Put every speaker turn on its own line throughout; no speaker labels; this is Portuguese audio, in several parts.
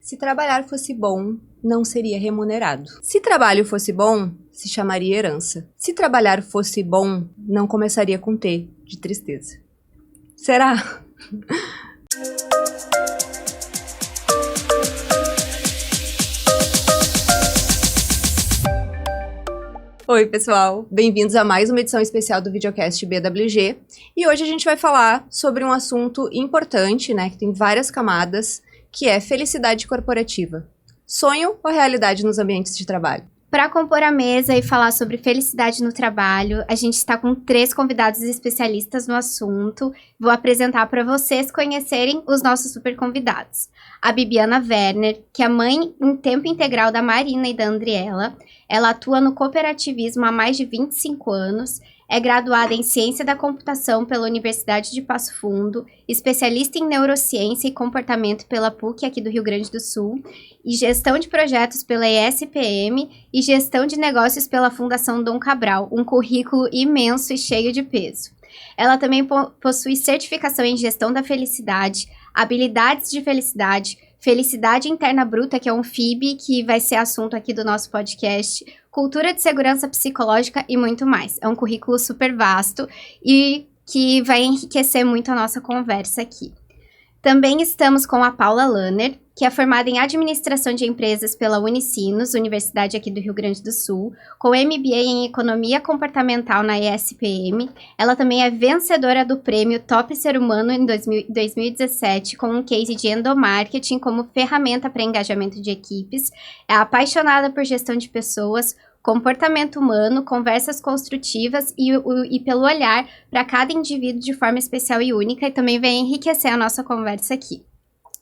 Se trabalhar fosse bom, não seria remunerado. Se trabalho fosse bom, se chamaria herança. Se trabalhar fosse bom, não começaria com T, de tristeza. Será? Oi, pessoal! Bem-vindos a mais uma edição especial do videocast BWG. E hoje a gente vai falar sobre um assunto importante, né, que tem várias camadas, que é felicidade corporativa. Sonho ou realidade nos ambientes de trabalho?
Para compor a mesa e falar sobre felicidade no trabalho, a gente está com 3 convidados especialistas no assunto. Vou apresentar para vocês conhecerem os nossos super convidados. A Bibiana Werner, que é mãe em tempo integral da Marina e da Andriela. Ela atua no cooperativismo há mais de 25 anos, é graduada em Ciência da Computação pela Universidade de Passo Fundo, especialista em Neurociência e Comportamento pela PUC aqui do Rio Grande do Sul, e Gestão de Projetos pela ESPM e Gestão de Negócios pela Fundação Dom Cabral, um currículo imenso e cheio de peso. Ela também possui certificação em Gestão da Felicidade, Habilidades de Felicidade, Felicidade Interna Bruta, que é um FIB, que vai ser assunto aqui do nosso podcast, Cultura de Segurança Psicológica e muito mais. É um currículo super vasto e que vai enriquecer muito a nossa conversa aqui. Também estamos com a Paula Lanner, que é formada em Administração de Empresas pela Unicinos, Universidade aqui do Rio Grande do Sul, com MBA em Economia Comportamental na ESPM. Ela também é vencedora do prêmio Top Ser Humano em 2017, com um case de endomarketing como ferramenta para engajamento de equipes. É apaixonada por gestão de pessoas, comportamento humano, conversas construtivas e pelo olhar para cada indivíduo de forma especial e única, e também vai enriquecer a nossa conversa aqui.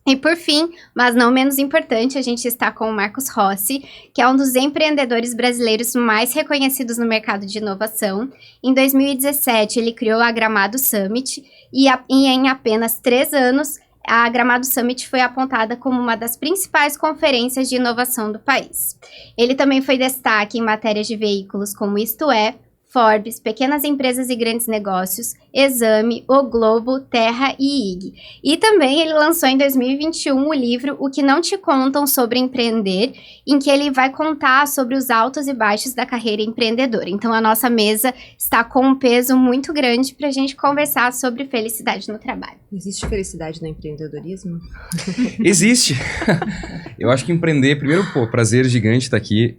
E por fim, mas não menos importante, a gente está com o Marcos Rossi, que é um dos empreendedores brasileiros mais reconhecidos no mercado de inovação. Em 2017, ele criou a Gramado Summit e em apenas 3 anos, a Gramado Summit foi apontada como uma das principais conferências de inovação do país. Ele também foi destaque em matérias de veículos como Isto É, Forbes, Pequenas Empresas e Grandes Negócios, Exame, O Globo, Terra e IG. E também ele lançou em 2021 o livro O Que Não Te Contam Sobre Empreender, em que ele vai contar sobre os altos e baixos da carreira empreendedora. Então a nossa mesa está com um peso muito grande para a gente conversar sobre felicidade no trabalho.
Existe felicidade no empreendedorismo?
Existe! Eu acho que empreender, primeiro, prazer gigante estar aqui.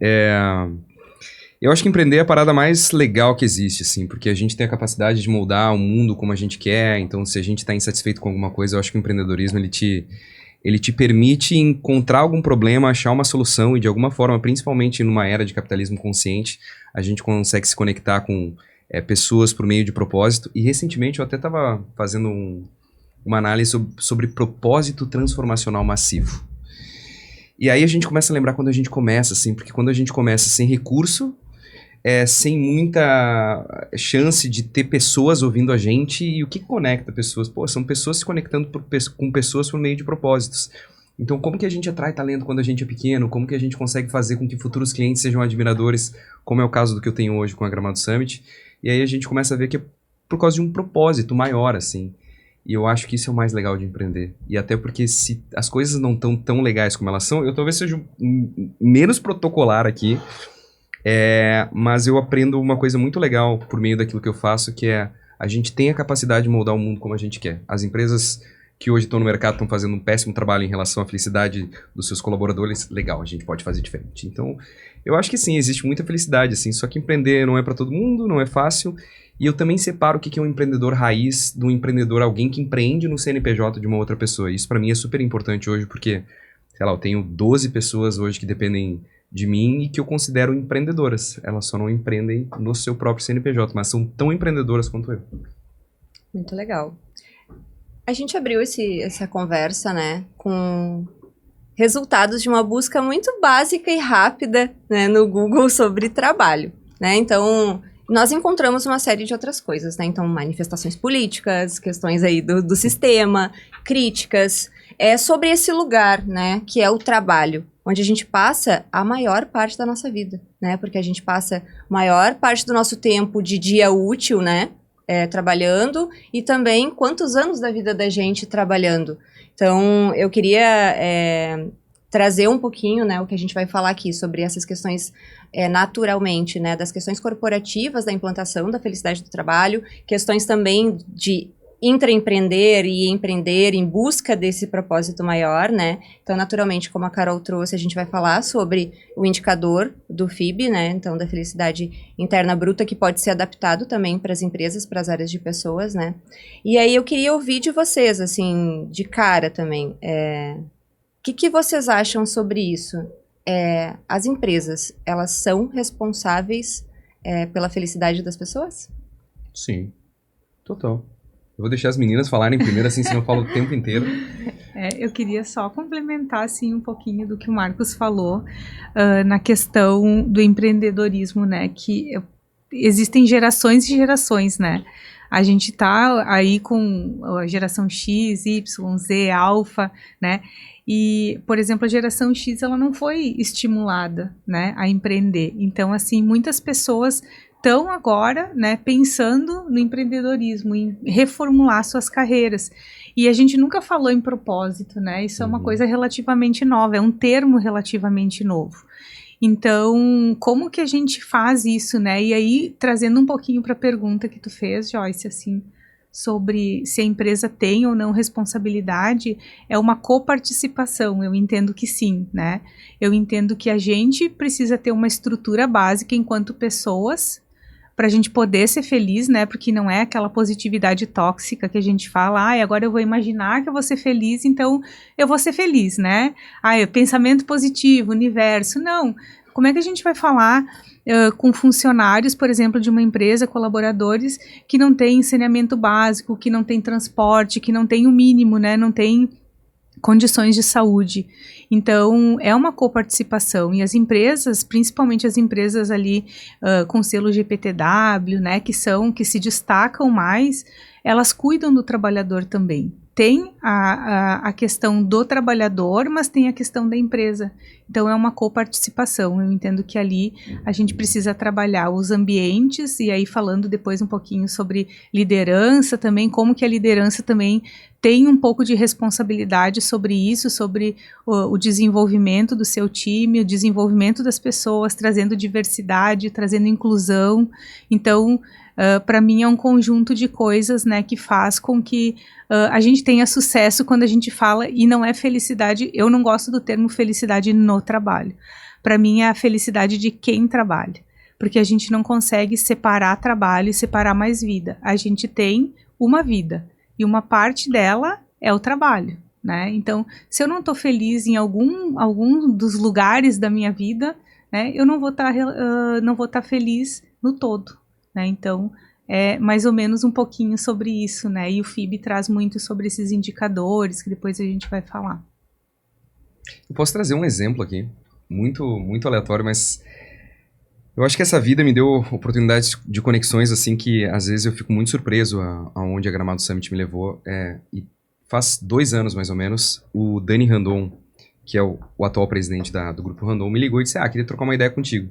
Eu acho que empreender é a parada mais legal que existe, assim, porque a gente tem a capacidade de moldar o mundo como a gente quer. Então, se a gente está insatisfeito com alguma coisa, eu acho que o empreendedorismo, ele te permite encontrar algum problema, achar uma solução e, de alguma forma, principalmente numa era de capitalismo consciente, a gente consegue se conectar com pessoas por meio de propósito. E, recentemente, eu até estava fazendo uma análise sobre propósito transformacional massivo. E aí a gente começa a lembrar quando a gente começa, assim, porque quando a gente começa sem recurso, sem muita chance de ter pessoas ouvindo a gente, e o que conecta pessoas? São pessoas se conectando com pessoas por meio de propósitos. Então, como que a gente atrai talento quando a gente é pequeno? Como que a gente consegue fazer com que futuros clientes sejam admiradores, como é o caso do que eu tenho hoje com a Gramado Summit? E aí a gente começa a ver que é por causa de um propósito maior, assim. E eu acho que isso é o mais legal de empreender. E até porque se as coisas não estão tão legais como elas são, eu talvez seja menos protocolar aqui, mas eu aprendo uma coisa muito legal por meio daquilo que eu faço, que é a gente tem a capacidade de moldar o mundo como a gente quer. As empresas que hoje estão no mercado estão fazendo um péssimo trabalho em relação à felicidade dos seus colaboradores. Legal, a gente pode fazer diferente. Então, eu acho que sim, existe muita felicidade, assim, só que empreender não é para todo mundo, não é fácil. E eu também separo o que é um empreendedor raiz do empreendedor, alguém que empreende no CNPJ de uma outra pessoa. Isso para mim é super importante hoje, porque, sei lá, eu tenho 12 pessoas hoje que dependem de mim e que eu considero empreendedoras. Elas só não empreendem no seu próprio CNPJ, mas são tão empreendedoras quanto eu.
Muito legal. A gente abriu essa conversa, né, com resultados de uma busca muito básica e rápida, né, no Google sobre trabalho, né? Então, nós encontramos uma série de outras coisas, né? Então, manifestações políticas, questões aí do sistema, críticas, sobre esse lugar, né, que é o trabalho, onde a gente passa a maior parte da nossa vida, né? Porque a gente passa a maior parte do nosso tempo de dia útil, né, trabalhando, e também quantos anos da vida da gente trabalhando. Então, eu queria trazer um pouquinho, né, o que a gente vai falar aqui sobre essas questões naturalmente, né, das questões corporativas da implantação da felicidade do trabalho, questões também de intraempreender e empreender em busca desse propósito maior, né? Então, naturalmente, como a Carol trouxe, a gente vai falar sobre o indicador do FIB, né? Então, da felicidade interna bruta, que pode ser adaptado também para as empresas, para as áreas de pessoas, né? E aí, eu queria ouvir de vocês, assim, de cara também, o que vocês acham sobre isso? As empresas, elas são responsáveis pela felicidade das pessoas?
Sim, total. Eu vou deixar as meninas falarem primeiro, assim, senão eu falo o tempo inteiro.
Eu queria só complementar, assim, um pouquinho do que o Marcos falou na questão do empreendedorismo, né? Que existem gerações e gerações, né? A gente tá aí com a geração X, Y, Z, Alfa, né? E, por exemplo, a geração X, ela não foi estimulada, né, a empreender. Então, assim, muitas pessoas estão agora, né, pensando no empreendedorismo, em reformular suas carreiras. E a gente nunca falou em propósito, né? Isso é uma coisa relativamente nova, é um termo relativamente novo. Então, como que a gente faz isso, né? E aí, trazendo um pouquinho para a pergunta que tu fez, Joyce, assim, sobre se a empresa tem ou não responsabilidade, é uma coparticipação, eu entendo que sim, né? Eu entendo que a gente precisa ter uma estrutura básica enquanto pessoas, para a gente poder ser feliz, né? Porque não é aquela positividade tóxica que a gente fala, agora eu vou imaginar que eu vou ser feliz, então eu vou ser feliz, né? Pensamento positivo, universo, não. Como é que a gente vai falar com funcionários, por exemplo, de uma empresa, colaboradores, que não tem saneamento básico, que não tem transporte, que não tem o mínimo, né? Não tem condições de saúde. Então, é uma coparticipação. E as empresas, principalmente as empresas ali com selo GPTW, né, que se destacam mais, elas cuidam do trabalhador também. Tem a questão do trabalhador, mas tem a questão da empresa. Então, é uma coparticipação. Eu entendo que ali a gente precisa trabalhar os ambientes, e aí falando depois um pouquinho sobre liderança também, como que a liderança também tem um pouco de responsabilidade sobre isso, sobre o desenvolvimento do seu time, o desenvolvimento das pessoas, trazendo diversidade, trazendo inclusão. Então, para mim é um conjunto de coisas, né, que faz com que a gente tenha sucesso quando a gente fala, e não é felicidade, eu não gosto do termo felicidade no trabalho. Para mim é a felicidade de quem trabalha, porque a gente não consegue separar trabalho e separar mais vida. A gente tem uma vida, e uma parte dela é o trabalho, né? Então, se eu não estou feliz em algum dos lugares da minha vida, né, eu não vou estar feliz no todo, né? Então, é mais ou menos um pouquinho sobre isso, né? E o FIB traz muito sobre esses indicadores, que depois a gente vai falar.
Eu posso trazer um exemplo aqui, muito, muito aleatório, mas eu acho que essa vida me deu oportunidades de conexões, assim, que às vezes eu fico muito surpreso aonde a Gramado Summit me levou. E faz 2 anos, mais ou menos, o Dani Randon, que é o atual presidente do Grupo Randon, me ligou e disse, queria trocar uma ideia contigo.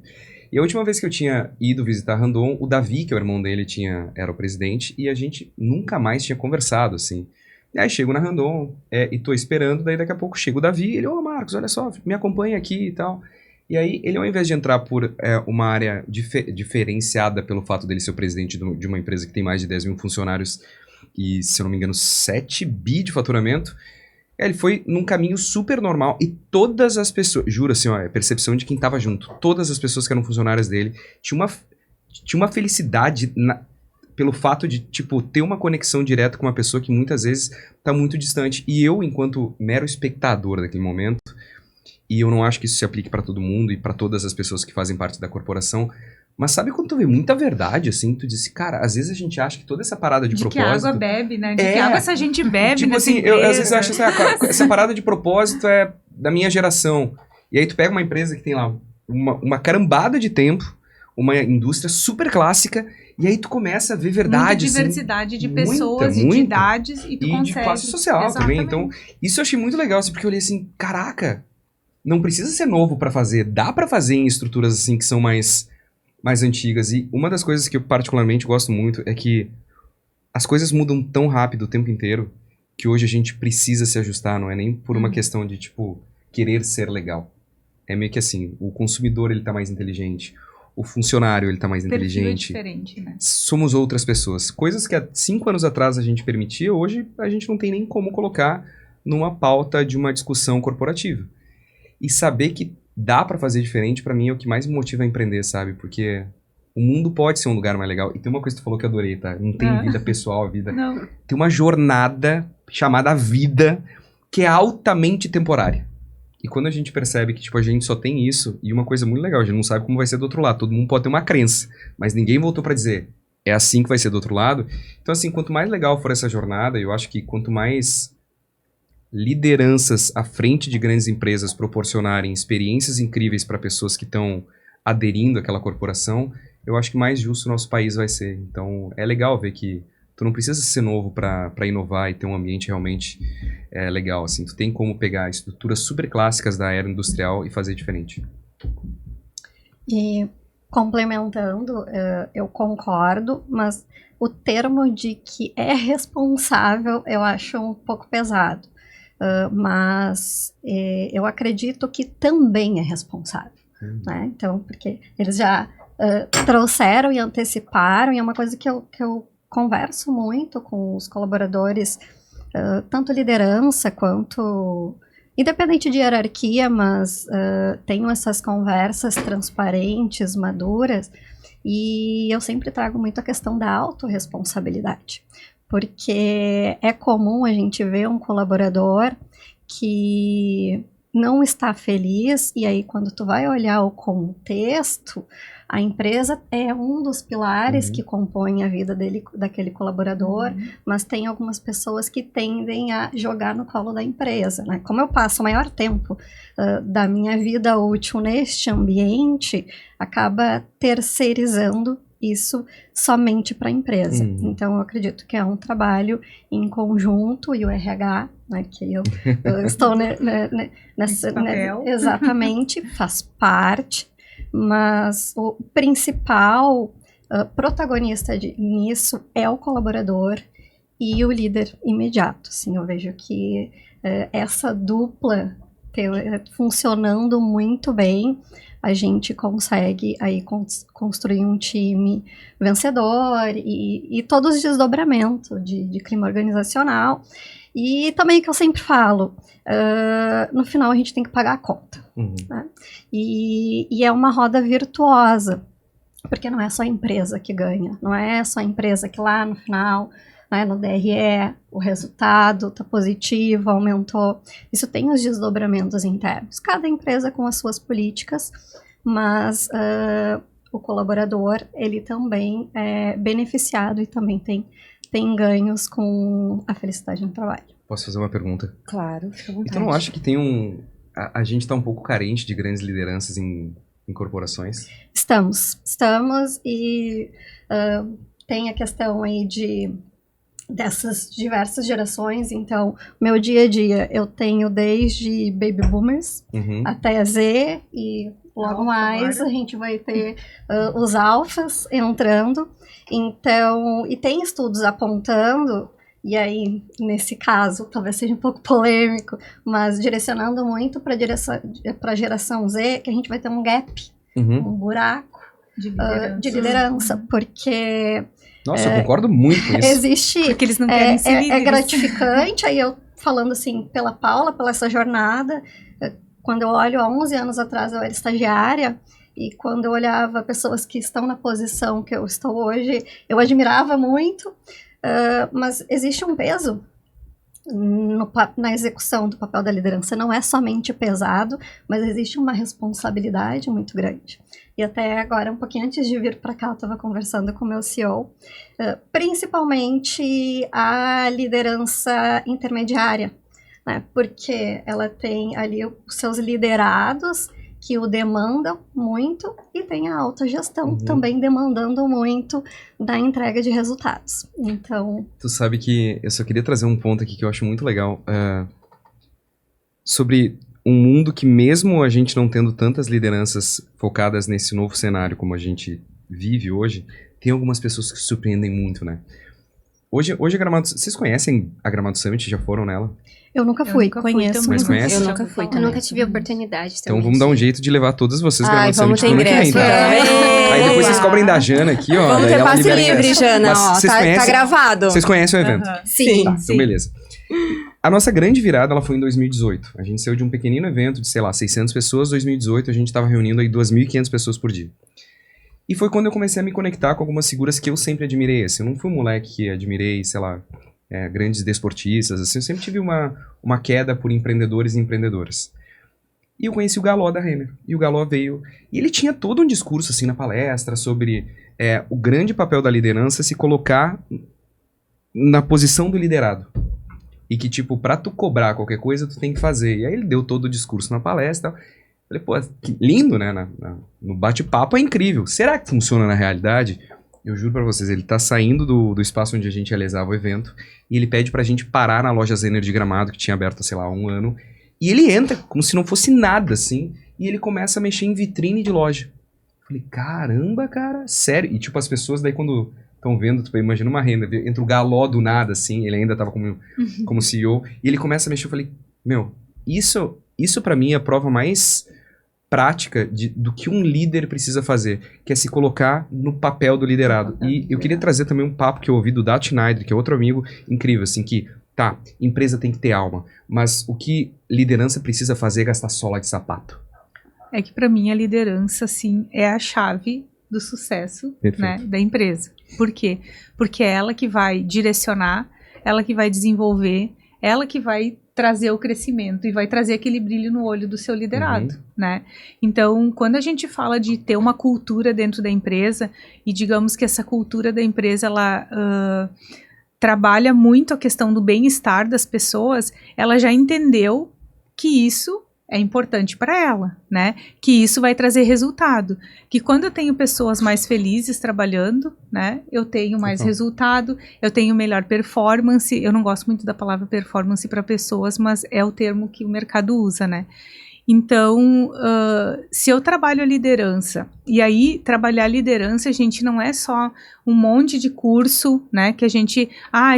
E a última vez que eu tinha ido visitar Randon, o Davi, que é o irmão dele, era o presidente, e a gente nunca mais tinha conversado, assim. E aí chego na Randon, e tô esperando, daí daqui a pouco chega o Davi, ele, Marcos, olha só, me acompanha aqui e tal. E aí, ele ao invés de entrar por uma área diferenciada pelo fato dele ser o presidente de uma empresa que tem mais de 10 mil funcionários e, se eu não me engano, 7 bi de faturamento, ele foi num caminho super normal e todas as pessoas, juro assim, a percepção de quem tava junto, todas as pessoas que eram funcionárias dele, tinha uma felicidade pelo fato de, tipo, ter uma conexão direta com uma pessoa que muitas vezes tá muito distante. E eu, enquanto mero espectador daquele momento, e eu não acho que isso se aplique para todo mundo e para todas as pessoas que fazem parte da corporação, mas sabe quando tu vê muita verdade, assim, tu diz, cara, às vezes a gente acha que toda essa parada de propósito...
De que água bebe, né? De que água essa gente bebe
tipo
nessa
assim,
empresa.
eu às vezes acho assim, essa parada de propósito é da minha geração. E aí tu pega uma empresa que tem lá uma carambada de tempo, uma indústria super clássica, e aí tu começa a ver verdade,
muita diversidade
assim,
de pessoas e de idades, e tu consegue...
de classe social também. Então, isso eu achei muito legal, assim, porque eu olhei assim, caraca, não precisa ser novo pra fazer, dá pra fazer em estruturas assim que são mais antigas. E uma das coisas que eu particularmente gosto muito é que as coisas mudam tão rápido o tempo inteiro que hoje a gente precisa se ajustar, não é nem por uma questão de tipo, querer ser legal. É meio que assim, o consumidor ele tá mais inteligente, o funcionário ele tá mais
Perfil é
inteligente.
diferente, né?
Somos outras pessoas. Coisas que há 5 anos atrás a gente permitia, hoje a gente não tem nem como colocar numa pauta de uma discussão corporativa. E saber que dá pra fazer diferente, pra mim, é o que mais me motiva a empreender, sabe? Porque o mundo pode ser um lugar mais legal. E tem uma coisa que tu falou que eu adorei, tá? Não tem vida pessoal, vida...
Não.
Tem uma jornada chamada vida que é altamente temporária. E quando a gente percebe que, tipo, a gente só tem isso, e uma coisa muito legal, a gente não sabe como vai ser do outro lado. Todo mundo pode ter uma crença, mas ninguém voltou pra dizer, é assim que vai ser do outro lado. Então, assim, quanto mais legal for essa jornada, eu acho que quanto mais lideranças à frente de grandes empresas proporcionarem experiências incríveis para pessoas que estão aderindo àquela corporação, eu acho que mais justo o nosso país vai ser. Então, é legal ver que tu não precisa ser novo para inovar e ter um ambiente realmente legal, assim. Tu tem como pegar estruturas super clássicas da era industrial e fazer diferente.
E complementando, eu concordo, mas o termo de que é responsável eu acho um pouco pesado. Mas eu acredito que também é responsável, né? Então, porque eles já trouxeram e anteciparam, e é uma coisa que eu converso muito com os colaboradores, tanto liderança quanto... Independente de hierarquia, mas tenho essas conversas transparentes, maduras, e eu sempre trago muito a questão da autorresponsabilidade. Porque é comum a gente ver um colaborador que não está feliz, e aí quando tu vai olhar o contexto, a empresa é um dos pilares que compõem a vida daquele colaborador, mas tem algumas pessoas que tendem a jogar no colo da empresa, né? Como eu passo o maior tempo da minha vida útil neste ambiente, acaba terceirizando isso somente para a empresa. Então, eu acredito que é um trabalho em conjunto, e o RH, né, que eu estou nesse papel. Exatamente, faz parte, mas o principal protagonista nisso é o colaborador e o líder imediato. Assim, eu vejo que essa dupla funcionando muito bem, a gente consegue aí construir um time vencedor e todos os desdobramentos de clima organizacional. E também que eu sempre falo, no final a gente tem que pagar a conta. Né? E é uma roda virtuosa, porque não é só a empresa que ganha, não é só a empresa que lá no final... Né, no DRE, o resultado está positivo, aumentou. Isso tem os desdobramentos internos. Cada empresa com as suas políticas, mas o colaborador, ele também é beneficiado e também tem ganhos com a felicidade no trabalho.
Posso fazer uma pergunta?
Claro, fica à vontade.
Então, não acha que tem a gente está um pouco carente de grandes lideranças em corporações?
Estamos e tem a questão aí dessas diversas gerações. Então, meu dia a dia, eu tenho desde baby boomers até Z, e logo mais a gente vai ter os alfas entrando. Então, e tem estudos apontando, e aí, nesse caso, talvez seja um pouco polêmico, mas direcionando muito para a geração Z, que a gente vai ter um gap, um buraco de liderança, porque...
Nossa, eu concordo muito com isso.
Existe...
Porque eles não querem ser líderes.
É gratificante, aí eu falando assim, pela Paula, pela essa jornada, quando eu olho há 11 anos atrás, eu era estagiária, e quando eu olhava pessoas que estão na posição que eu estou hoje, eu admirava muito, mas existe um peso na execução do papel da liderança. Não é somente pesado, mas existe uma responsabilidade muito grande. E até agora, um pouquinho antes de vir para cá, eu estava conversando com o meu CEO, principalmente a liderança intermediária, né? Porque ela tem ali os seus liderados que o demandam muito, e tem a autogestão também demandando muito da entrega de resultados. Então...
Tu sabe que eu só queria trazer um ponto aqui que eu acho muito legal, sobre um mundo que, mesmo a gente não tendo tantas lideranças focadas nesse novo cenário como a gente vive hoje, tem algumas pessoas que surpreendem muito, né? Hoje a Gramado... Vocês conhecem a Gramado Summit? Já foram nela?
Eu nunca fui, conheço.
Mas conhece?
Eu nunca fui
Eu
também.
nunca tive a oportunidade
Então
também.
vamos dar um jeito de levar todas vocês
Ai,
Gramado
vamos
Summit
ter
pro ano que vem,
ingresso.
tá? Aí depois vocês
Eba.
cobrem da Jana aqui, ó.
Vamos
daí
ter
ela
passe
libera
livre,
ingresso.
Jana,
Mas
ó.
vocês
Tá
conhecem-
gravado.
Vocês conhecem o evento?
Sim.
Tá, então beleza. A nossa grande virada, ela foi em 2018. A gente saiu de um pequenino evento de, sei lá, 600 pessoas. Em 2018, a gente tava reunindo aí 2.500 pessoas por dia. E foi quando eu comecei a me conectar com algumas figuras que eu sempre admirei. Assim, eu não fui um moleque que admirei, sei lá, grandes desportistas. Assim, eu sempre tive uma queda por empreendedores e empreendedoras. E eu conheci o Galó da Renner. E o Galó veio... E ele tinha todo um discurso, assim, na palestra sobre o grande papel da liderança se colocar na posição do liderado. E que, tipo, pra tu cobrar qualquer coisa, tu tem que fazer. E aí ele deu todo o discurso na palestra. Falei, pô, que lindo, né? No bate-papo é incrível. Será que funciona na realidade? Eu juro pra vocês, ele tá saindo do espaço onde a gente realizava o evento e ele pede pra gente parar na loja Zener de Gramado, que tinha aberto, sei lá, há 1 ano. E ele entra como se não fosse nada, assim, e ele começa a mexer em vitrine de loja. Falei, caramba, cara, sério? E, tipo, as pessoas daí quando estão vendo, tipo, imagina uma renda, entra o Galó do nada, assim, ele ainda tava como CEO, e ele começa a mexer, eu falei, meu, isso pra mim é a prova mais prática do que um líder precisa fazer, que é se colocar no papel do liderado. E eu queria trazer também um papo que eu ouvi do Dat Schneider, que é outro amigo incrível, assim, que, tá, empresa tem que ter alma, mas o que liderança precisa fazer é gastar sola de sapato.
É que para mim a liderança, assim, é a chave do sucesso, né, da empresa. Por quê? Porque é ela que vai direcionar, ela que vai desenvolver, ela que vai trazer o crescimento e vai trazer aquele brilho no olho do seu liderado, né? Então, quando a gente fala de ter uma cultura dentro da empresa, e digamos que essa cultura da empresa, ela trabalha muito a questão do bem-estar das pessoas, ela já entendeu que isso é importante para ela, né? Que isso vai trazer resultado. Que quando eu tenho pessoas mais felizes trabalhando, né? Eu tenho mais resultado, eu tenho melhor performance. Eu não gosto muito da palavra performance para pessoas, mas é o termo que o mercado usa, né? Então, se eu trabalho a liderança, e aí trabalhar a liderança, a gente não é só um monte de curso, né? Que a gente,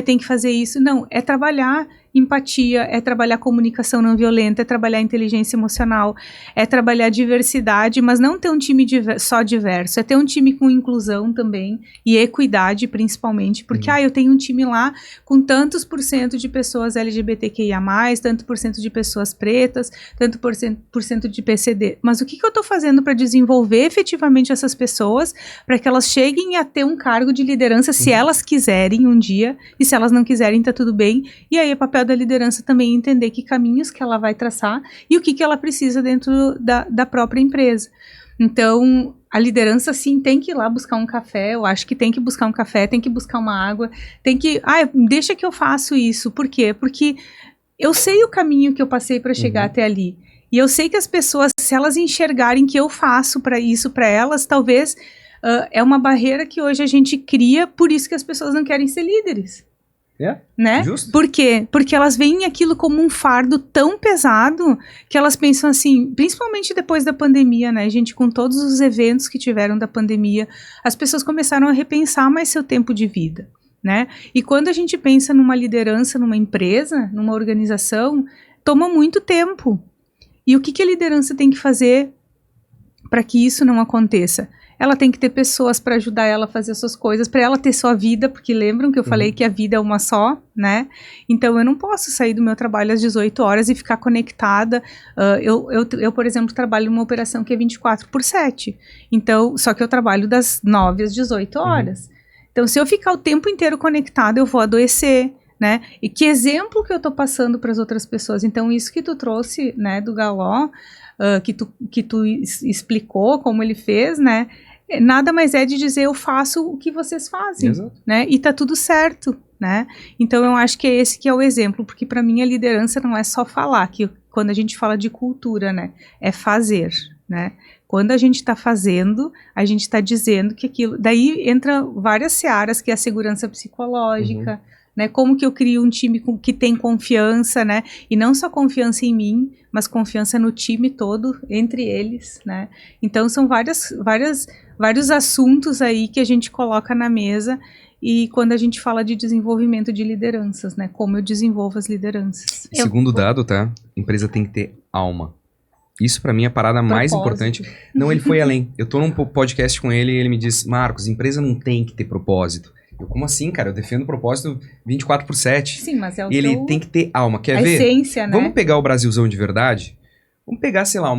tem que fazer isso. Não, é trabalhar empatia, é trabalhar comunicação não violenta, é trabalhar inteligência emocional, é trabalhar diversidade, mas não ter um time só diverso, é ter um time com inclusão também e equidade principalmente, porque eu tenho um time lá com tantos % de pessoas LGBTQIA+, tanto % de pessoas pretas, tanto % de PCD, mas o que eu estou fazendo para desenvolver efetivamente essas pessoas, para que elas cheguem a ter um cargo de liderança, se elas quiserem um dia, e se elas não quiserem, tá tudo bem, e aí é papel da liderança também entender que caminhos que ela vai traçar e o que ela precisa dentro da própria empresa. Então, a liderança, sim, tem que ir lá buscar um café, eu acho que tem que buscar um café, tem que buscar uma água, tem que... deixa que eu faço isso. Por quê? Porque eu sei o caminho que eu passei para chegar até ali. E eu sei que as pessoas, se elas enxergarem que eu faço para isso para elas, talvez é uma barreira que hoje a gente cria, por isso que as pessoas não querem ser líderes. Né?
Justo.
Por quê? Porque elas veem aquilo como um fardo tão pesado que elas pensam assim, principalmente depois da pandemia, né, gente, com todos os eventos que tiveram da pandemia, as pessoas começaram a repensar mais seu tempo de vida, né? E quando a gente pensa numa liderança, numa empresa, numa organização, toma muito tempo. E o que a liderança tem que fazer para que isso não aconteça? Ela tem que ter pessoas para ajudar ela a fazer suas coisas, para ela ter sua vida, porque lembram que eu falei que a vida é uma só, né? Então, eu não posso sair do meu trabalho às 18 horas e ficar conectada. Eu, por exemplo, trabalho numa operação que é 24/7. Então, só que eu trabalho das 9 às 18 horas. Então, se eu ficar o tempo inteiro conectada, eu vou adoecer, né? E que exemplo que eu tô passando para as outras pessoas? Então, isso que tu trouxe, né, do Galó, que tu explicou como ele fez, né? Nada mais é de dizer eu faço o que vocês fazem, né? E tá tudo certo, né? Então eu acho que é esse que é o exemplo, porque para mim a liderança não é só falar, que quando a gente fala de cultura, né? É fazer, né? Quando a gente está fazendo, a gente está dizendo que aquilo... Daí entra várias searas, que é a segurança psicológica, né? Como que eu crio um time que tem confiança, né? E não só confiança em mim, mas confiança no time todo, entre eles, né? Então, são vários assuntos aí que a gente coloca na mesa e quando a gente fala de desenvolvimento de lideranças, né? Como eu desenvolvo as lideranças.
Segundo dado, tá? Empresa tem que ter alma. Isso pra mim é a parada mais importante. Não, ele foi além. Eu tô num podcast com ele e ele me diz, Marcos, empresa não tem que ter propósito. Eu, como assim, cara? Eu defendo o propósito 24/7.
Sim, mas é o
E ele tem que ter alma. Quer
a
ver?
essência, né?
Vamos pegar o Brasilzão de verdade? Vamos pegar, sei lá,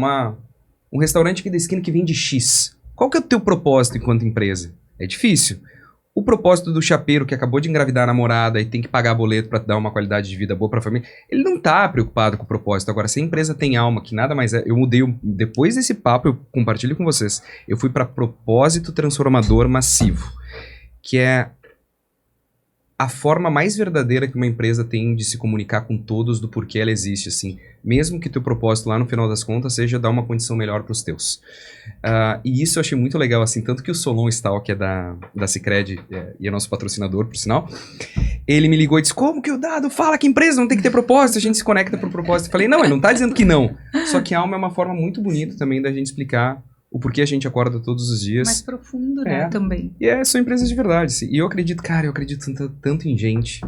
um restaurante aqui da esquina que vende X. Qual que é o teu propósito enquanto empresa? É difícil. O propósito do chapeiro que acabou de engravidar a namorada e tem que pagar boleto pra dar uma qualidade de vida boa pra família, ele não tá preocupado com o propósito. Agora, se a empresa tem alma, que nada mais é... Eu mudei, depois desse papo, eu compartilho com vocês. Eu fui pra propósito transformador massivo, que é a forma mais verdadeira que uma empresa tem de se comunicar com todos do porquê ela existe, assim. Mesmo que teu propósito lá no final das contas seja dar uma condição melhor para os teus. E isso eu achei muito legal, assim, tanto que o Solon Stahl, que é da Sicredi, e é nosso patrocinador, por sinal, ele me ligou e disse, como que o Dado fala que empresa não tem que ter propósito, a gente se conecta pro propósito. Eu falei, não, ele não tá dizendo que não. Só que a alma é uma forma muito bonita também da gente explicar o porquê a gente acorda todos os dias.
Mais profundo, né, também.
E são empresas de verdade. Assim. E eu acredito tanto em gente.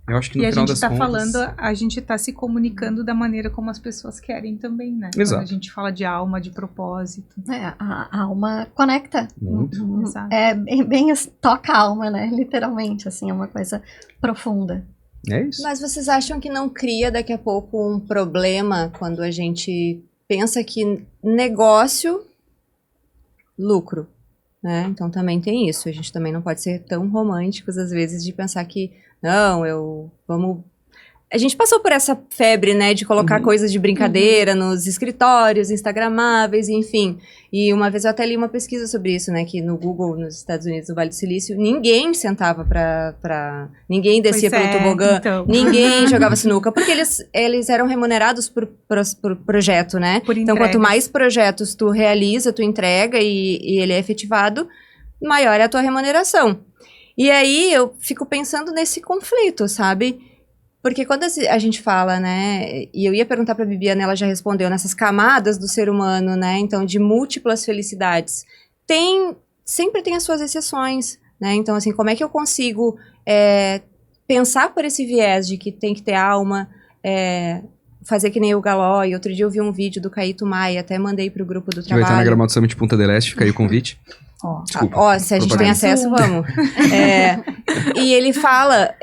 Eu acho que no final das contas...
a gente tá se comunicando da maneira como as pessoas querem também, né?
Exato.
Quando a gente fala de alma, de propósito.
A alma conecta.
Muito.
Exato.
É bem toca a alma, né? Literalmente, assim, é uma coisa profunda.
É isso.
Mas vocês acham que não cria daqui a pouco um problema quando a gente pensa que negócio, lucro, né? Então também tem isso. A gente também não pode ser tão românticos às vezes de pensar que não, vamos... A gente passou por essa febre, né, de colocar coisas de brincadeira nos escritórios, instagramáveis, enfim. E uma vez eu até li uma pesquisa sobre isso, né, que no Google, nos Estados Unidos, no Vale do Silício, ninguém sentava ninguém descia pelo tobogã,
então.
Ninguém jogava sinuca, porque eles eram remunerados por projeto, né?
Por
então, quanto
entregas.
mais projetos tu realiza, tu entrega e ele é efetivado, maior é a tua remuneração. E aí, eu fico pensando nesse conflito, sabe? Porque quando a gente fala, né, e eu ia perguntar pra Bibiana, ela já respondeu, nessas camadas do ser humano, né, então de múltiplas felicidades, sempre tem as suas exceções, né, então assim, como é que eu consigo pensar por esse viés de que tem que ter alma, fazer que nem o Galó, e outro dia eu vi um vídeo do Caíto Maia, até mandei pro grupo do
Que vai estar na
trabalho.
Gramado Summit Punta del Este, fica aí o convite. Desculpa.
Se a gente tem acesso, vamos. E ele fala,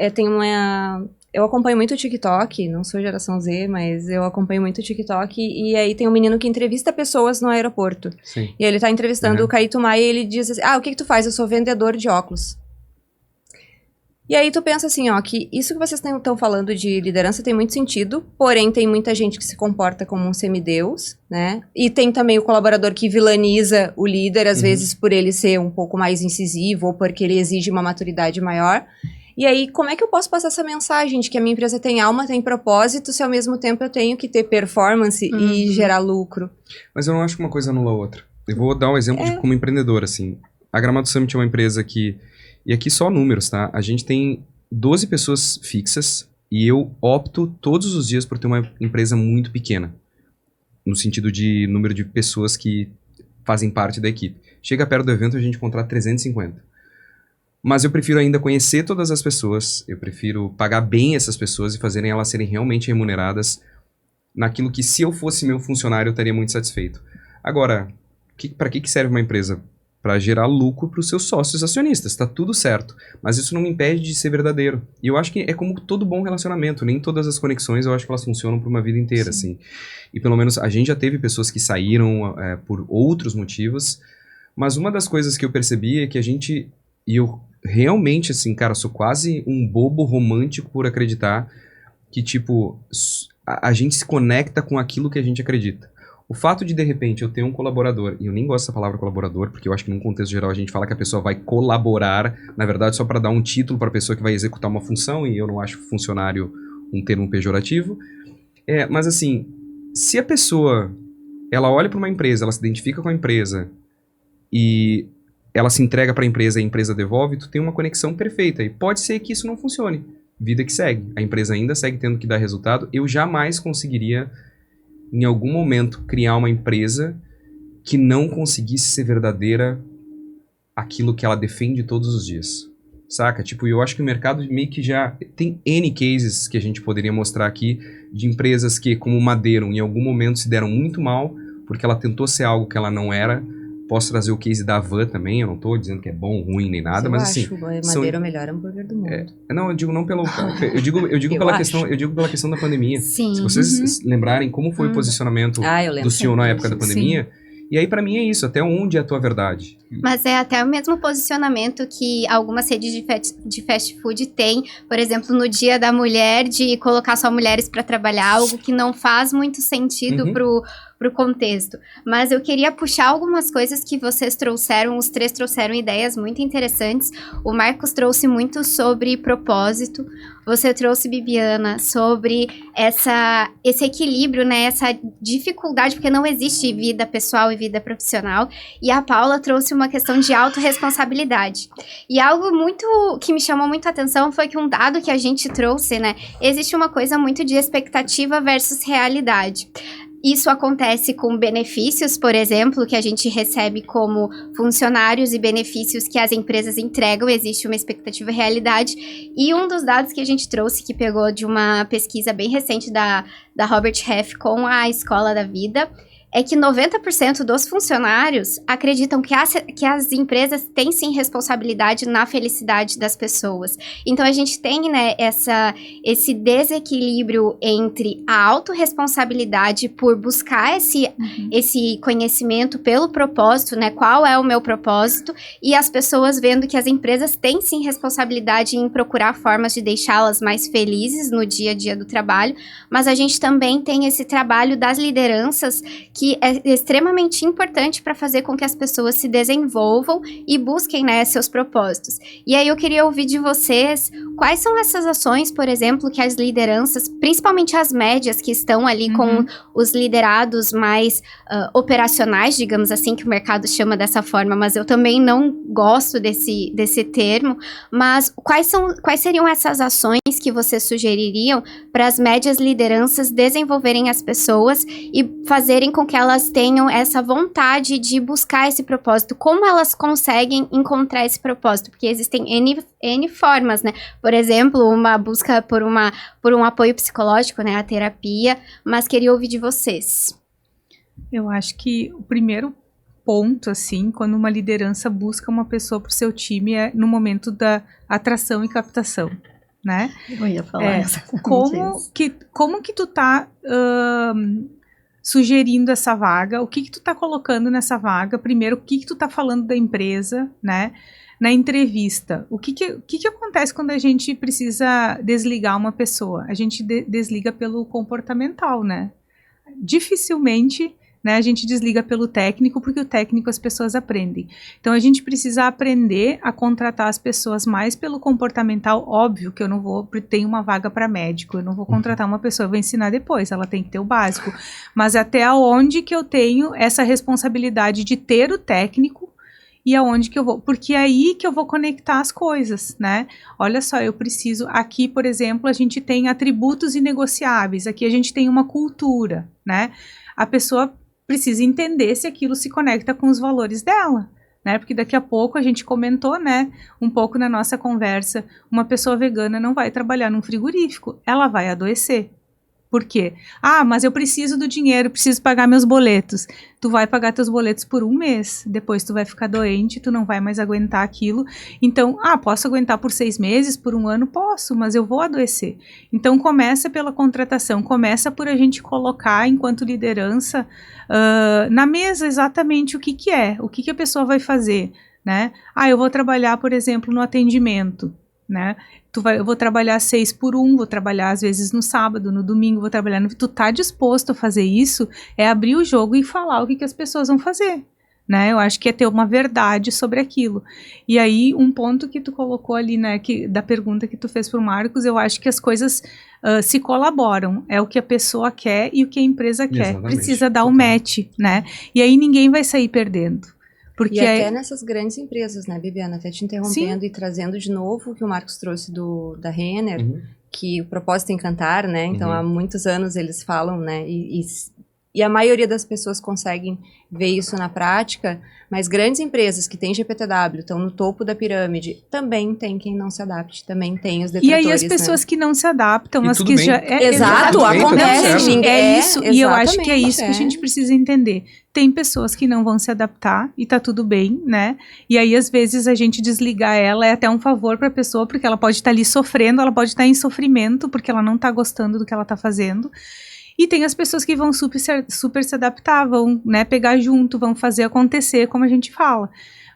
eu acompanho muito o TikTok, não sou geração Z, mas eu acompanho muito o TikTok, e aí tem um menino que entrevista pessoas no aeroporto.
Sim.
E ele tá entrevistando o Caíto Maia e ele diz assim, o que tu faz? Eu sou vendedor de óculos. E aí tu pensa assim, que isso que vocês estão falando de liderança tem muito sentido, porém tem muita gente que se comporta como um semideus, né? E tem também o colaborador que vilaniza o líder, às vezes por ele ser um pouco mais incisivo ou porque ele exige uma maturidade maior. E aí, como é que eu posso passar essa mensagem de que a minha empresa tem alma, tem propósito, se ao mesmo tempo eu tenho que ter performance e gerar lucro?
Mas eu não acho que uma coisa anula a outra. Eu vou dar um exemplo de como empreendedor, assim. A Gramado Summit é uma empresa que... E aqui só números, tá? A gente tem 12 pessoas fixas e eu opto todos os dias por ter uma empresa muito pequena. No sentido de número de pessoas que fazem parte da equipe. Chega perto do evento, a gente contrata 350. Mas eu prefiro ainda conhecer todas as pessoas, eu prefiro pagar bem essas pessoas e fazerem elas serem realmente remuneradas naquilo que, se eu fosse meu funcionário, eu estaria muito satisfeito. Agora, para que serve uma empresa? Para gerar lucro para os seus sócios acionistas, tá tudo certo. Mas isso não me impede de ser verdadeiro. E eu acho que é como todo bom relacionamento, nem todas as conexões eu acho que elas funcionam por uma vida inteira, assim. E pelo menos a gente já teve pessoas que saíram por outros motivos, mas uma das coisas que eu percebi é que e eu realmente, assim, cara, sou quase um bobo romântico por acreditar que, tipo, a gente se conecta com aquilo que a gente acredita. O fato de repente, eu ter um colaborador, e eu nem gosto dessa palavra colaborador, porque eu acho que num contexto geral a gente fala que a pessoa vai colaborar, na verdade, só para dar um título para a pessoa que vai executar uma função, e eu não acho funcionário um termo pejorativo. Mas assim, se a pessoa, ela olha para uma empresa, ela se identifica com a empresa, e ela se entrega para a empresa e a empresa devolve, tu tem uma conexão perfeita. E pode ser que isso não funcione. vida que segue. A empresa ainda segue tendo que dar resultado. Eu jamais conseguiria, em algum momento, criar uma empresa que não conseguisse ser verdadeira aquilo que ela defende todos os dias. Saca? Tipo, eu acho que o mercado meio que já... Tem N cases que a gente poderia mostrar aqui de empresas que, como Madeiro, em algum momento se deram muito mal porque ela tentou ser algo que ela não era. Posso trazer o case da Van também, eu não tô dizendo que é bom, ruim, nem nada, mas assim...
Eu acho o Madeiro o melhor hambúrguer do mundo.
Não, eu digo não pelo... Eu digo pela questão da pandemia.
Sim.
Se vocês lembrarem como foi o posicionamento do CEO na época da pandemia... E aí, pra mim, é isso. Até onde é a tua verdade?
Mas é até o mesmo posicionamento que algumas redes de fast food têm. Por exemplo, no Dia da Mulher, de colocar só mulheres para trabalhar. Algo que não faz muito sentido pro contexto. Mas eu queria puxar algumas coisas que vocês trouxeram. Os três trouxeram ideias muito interessantes. O Marcos trouxe muito sobre propósito. Você trouxe, Bibiana, sobre esse equilíbrio, né? Essa dificuldade, porque não existe vida pessoal e vida profissional. E a Paula trouxe uma questão de autorresponsabilidade. E algo muito que me chamou muito a atenção foi que um dado que a gente trouxe, né? Existe uma coisa muito de expectativa versus realidade. Isso acontece com benefícios, por exemplo, que a gente recebe como funcionários e benefícios que as empresas entregam, existe uma expectativa e realidade. E um dos dados que a gente trouxe, que pegou de uma pesquisa bem recente da Robert Half com a Escola da Vida, é que 90% dos funcionários acreditam que as empresas têm sim responsabilidade na felicidade das pessoas. Então a gente tem, né, esse desequilíbrio entre a autorresponsabilidade por buscar esse conhecimento pelo propósito, né? Qual é o meu propósito? E as pessoas vendo que as empresas têm sim responsabilidade em procurar formas de deixá-las mais felizes no dia a dia do trabalho, mas a gente também tem esse trabalho das lideranças que é extremamente importante para fazer com que as pessoas se desenvolvam e busquem, né, seus propósitos. E aí eu queria ouvir de vocês quais são essas ações, por exemplo, que as lideranças, principalmente as médias que estão ali com os liderados mais operacionais, digamos assim, que o mercado chama dessa forma, mas eu também não gosto desse termo, mas quais seriam essas ações que vocês sugeririam para as médias lideranças desenvolverem as pessoas e fazerem com que elas tenham essa vontade de buscar esse propósito? Como elas conseguem encontrar esse propósito? Porque existem N formas, né? Por exemplo, uma busca por um apoio psicológico, né? A terapia, mas queria ouvir de vocês.
Eu acho que o primeiro ponto, assim, quando uma liderança busca uma pessoa para o seu time é no momento da atração e captação, né?
Eu ia falar
como que tu tá sugerindo essa vaga, o que tu tá colocando nessa vaga, primeiro, o que tu tá falando da empresa, né? Na entrevista, o que acontece quando a gente precisa desligar uma pessoa? A gente desliga pelo comportamental, né? Dificilmente, né, a gente desliga pelo técnico, porque o técnico as pessoas aprendem. Então, a gente precisa aprender a contratar as pessoas mais pelo comportamental. Óbvio que eu não vou, tem uma vaga para médico, eu não vou contratar uma pessoa, eu vou ensinar depois, ela tem que ter o básico. Mas até onde que eu tenho essa responsabilidade de ter o técnico e aonde que eu vou, porque é aí que eu vou conectar as coisas, né? Olha só, eu preciso, aqui, por exemplo, a gente tem atributos inegociáveis, aqui a gente tem uma cultura, né? A pessoa precisa entender se aquilo se conecta com os valores dela, né? Porque daqui a pouco a gente comentou, né, um pouco na nossa conversa, uma pessoa vegana não vai trabalhar num frigorífico, ela vai adoecer. Por quê? Ah, mas eu preciso do dinheiro, preciso pagar meus boletos. Tu vai pagar teus boletos por um mês, depois tu vai ficar doente, tu não vai mais aguentar aquilo. Então, posso aguentar por 6 meses, por um ano? Posso, mas eu vou adoecer. Então, começa pela contratação, começa por a gente colocar, enquanto liderança, na mesa exatamente o que é, o que a pessoa vai fazer, né? Eu vou trabalhar, por exemplo, no atendimento, né? Eu vou trabalhar 6 por 1, vou trabalhar às vezes no sábado, no domingo, vou trabalhar tu tá disposto a fazer isso, é abrir o jogo e falar o que as pessoas vão fazer, né? Eu acho que é ter uma verdade sobre aquilo. E aí, um ponto que tu colocou ali, né, da pergunta que tu fez pro Marcos, eu acho que as coisas se colaboram, é o que a pessoa quer e o que a empresa quer.
Exatamente.
Precisa dar o match, né? E aí ninguém vai sair perdendo. Porque
E até nessas grandes empresas, né, Bibiana? Até te interrompendo e trazendo de novo o que o Marcos trouxe da Renner, que o propósito é encantar, né? Então, há muitos anos eles falam, né? E a maioria das pessoas conseguem ver isso na prática, mas grandes empresas que têm GPTW, estão no topo da pirâmide, também tem quem não se adapte, também tem os
E
detratores,
aí as pessoas que não se adaptam,
E
as
tudo
que
bem.
já...
Exato,
tudo bem, tá tudo
acontece.
certo.
Ninguém,
É isso, e eu acho que é isso que a
exatamente,
gente precisa entender. Tem pessoas que não vão se adaptar e tá tudo bem, né? E aí, às vezes, a gente desligar ela é até um favor pra pessoa, porque ela pode estar ali sofrendo, ela pode estar em sofrimento, porque ela não tá gostando do que ela tá fazendo. E tem as pessoas que vão super se adaptar, vão, né, pegar junto, vão fazer acontecer, como a gente fala.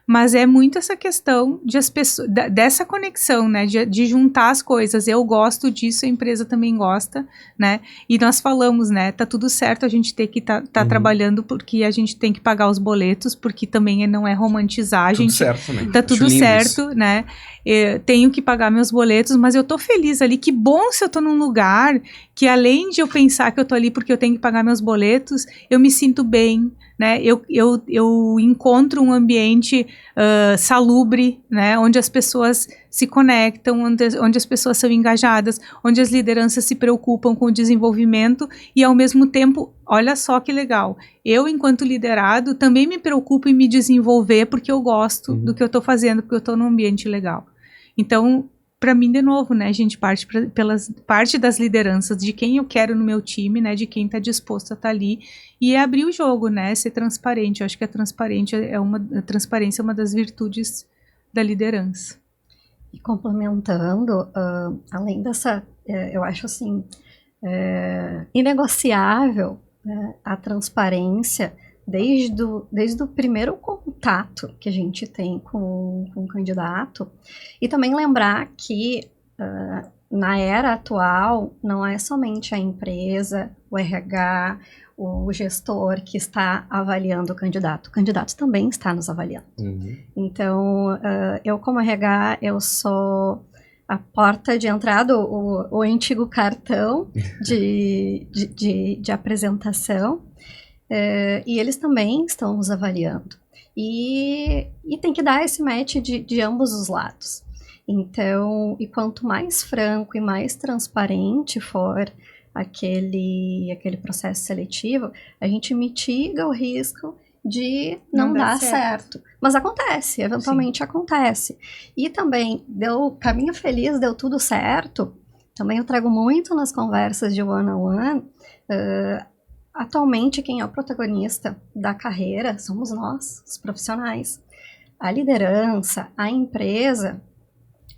Mas é muito essa questão de as pessoas, dessa conexão, né, de juntar as coisas. Eu gosto disso, a empresa também gosta, né, e nós falamos, né, tá tudo certo a gente ter que tá trabalhando porque a gente tem que pagar os boletos, porque também não é romantizar, a
Tudo
gente...
certo também.
Tá
Acho
tudo
lindo
certo,
isso.
né? Eu tenho que pagar meus boletos, mas eu tô feliz ali. Que bom se eu tô num lugar que, além de eu pensar que eu tô ali porque eu tenho que pagar meus boletos, eu me sinto bem, né? Eu encontro um ambiente salubre, né? Onde as pessoas se conectam, onde as pessoas são engajadas, onde as lideranças se preocupam com o desenvolvimento e, ao mesmo tempo, olha só que legal, eu, enquanto liderado, também me preocupo em me desenvolver porque eu gosto do que eu tô fazendo, porque eu tô num ambiente legal. Então, para mim, de novo, né, a gente parte das lideranças, de quem eu quero no meu time, né, de quem tá disposto a estar ali, e é abrir o jogo, né, ser transparente. Eu acho que a transparência é uma das virtudes da liderança.
E complementando, além dessa, eu acho assim, inegociável, né, a transparência desde o primeiro contato que a gente tem com o candidato, e também lembrar que na era atual não é somente a empresa, o RH, o gestor que está avaliando o candidato também está nos avaliando. Então, eu como RH, eu sou a porta de entrada, o antigo cartão de apresentação, e eles também estão nos avaliando. E tem que dar esse match de ambos os lados. Então, e quanto mais franco e mais transparente for aquele processo seletivo, a gente mitiga o risco de não dar certo. Mas acontece, eventualmente acontece. E também, caminho feliz, deu tudo certo. Também eu trago muito nas conversas de one-on-one. Atualmente, quem é o protagonista da carreira somos nós, os profissionais. A liderança, a empresa,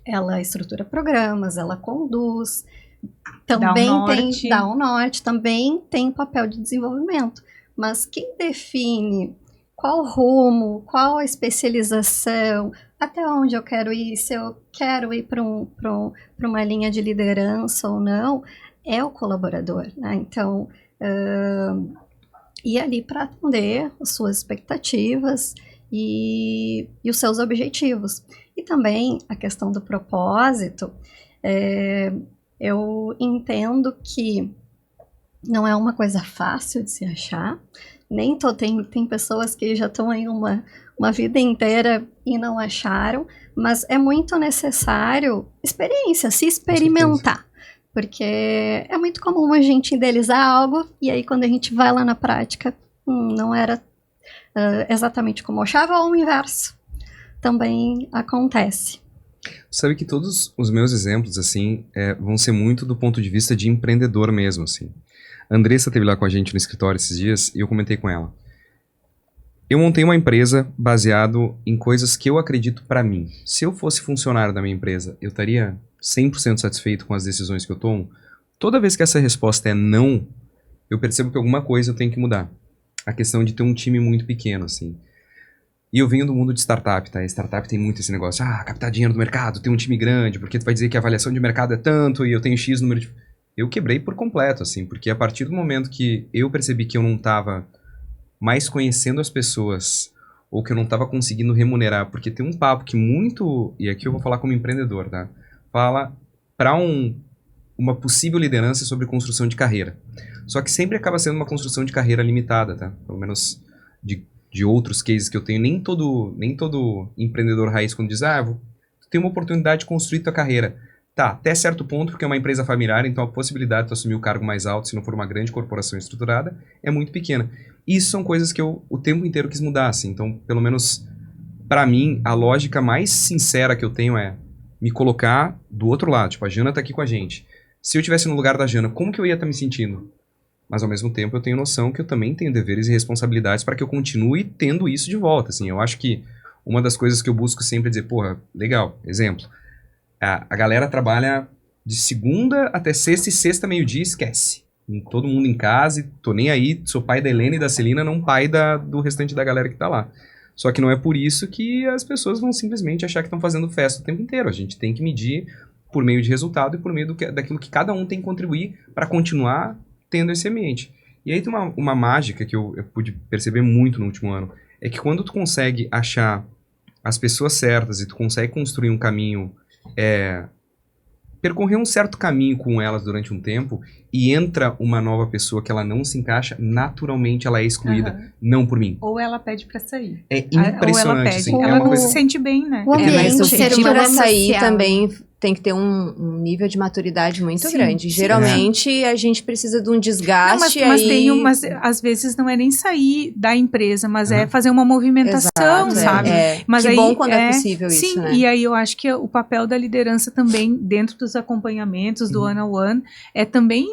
ela estrutura programas, ela conduz, também dá um norte, também tem papel de desenvolvimento. Mas quem define qual rumo, qual a especialização, até onde eu quero ir, se eu quero ir para uma linha de liderança ou não, é o colaborador, né? Então, ir ali para atender as suas expectativas e os seus objetivos. E também a questão do propósito, eu entendo que não é uma coisa fácil de se achar, tem pessoas que já estão aí uma vida inteira e não acharam, mas é muito necessário experiência, se experimentar. Porque é muito comum a gente idealizar algo e aí quando a gente vai lá na prática, não era exatamente como eu achava, ou o inverso também acontece.
Sabe que todos os meus exemplos, assim, vão ser muito do ponto de vista de empreendedor mesmo, assim. A Andressa esteve lá com a gente no escritório esses dias e eu comentei com ela. Eu montei uma empresa baseado em coisas que eu acredito pra mim. Se eu fosse funcionário da minha empresa, eu estaria 100% satisfeito com as decisões que eu tomo? Toda vez que essa resposta é não, eu percebo que alguma coisa eu tenho que mudar. A questão de ter um time muito pequeno, assim. E eu venho do mundo de startup, tá? A startup tem muito esse negócio, captar dinheiro do mercado, ter um time grande, porque tu vai dizer que a avaliação de mercado é tanto e eu tenho X número de... Eu quebrei por completo, assim, porque a partir do momento que eu percebi que eu não tava mais conhecendo as pessoas, ou que eu não tava conseguindo remunerar, porque tem um papo que muito, e aqui eu vou falar como empreendedor, tá? Fala para uma possível liderança sobre construção de carreira. Só que sempre acaba sendo uma construção de carreira limitada, tá? Pelo menos de de outros cases que eu tenho, nem todo empreendedor raiz, quando diz, tu tem uma oportunidade de construir tua carreira. Tá, até certo ponto, porque é uma empresa familiar, então a possibilidade de tu assumir o cargo mais alto, se não for uma grande corporação estruturada, é muito pequena. Isso são coisas que eu o tempo inteiro quis mudar, assim. Então, pelo menos, pra mim, a lógica mais sincera que eu tenho é me colocar do outro lado. Tipo, a Jana tá aqui com a gente. Se eu estivesse no lugar da Jana, como que eu ia estar me sentindo? Mas, ao mesmo tempo, eu tenho noção que eu também tenho deveres e responsabilidades para que eu continue tendo isso de volta, assim. Eu acho que uma das coisas que eu busco sempre é dizer, porra, legal, exemplo, a galera trabalha de segunda até sexta e sexta meio-dia, esquece. Todo mundo em casa, e tô nem aí, sou pai da Helena e da Celina, não pai do restante da galera que tá lá. Só que não é por isso que as pessoas vão simplesmente achar que estão fazendo festa o tempo inteiro. A gente tem que medir por meio de resultado e por meio daquilo que cada um tem que contribuir para continuar tendo esse ambiente. E aí tem uma mágica que eu pude perceber muito no último ano, é que quando tu consegue achar as pessoas certas e tu consegue construir um caminho, percorrer um certo caminho com elas durante um tempo e entra uma nova pessoa que ela não se encaixa, naturalmente ela é excluída, não por mim.
Ou ela pede pra sair.
É impressionante.
Ou ela pede.
Assim,
Ela
é uma
não
coisa...
se sente bem, né?
O ambiente,
mas o
ser
pedir
humano
pra
é
sair
social.
também tem que ter um nível de maturidade muito
Sim,
grande.
sim.
Geralmente, a gente precisa de um
Não,
desgaste.
mas às vezes não é nem sair da empresa, mas é
Uhum.
fazer uma movimentação,
Exato,
sabe?
Mas que bom quando é possível
sim,
isso, né?
E aí eu acho que o papel da liderança também, dentro dos acompanhamentos do one-on-one, é também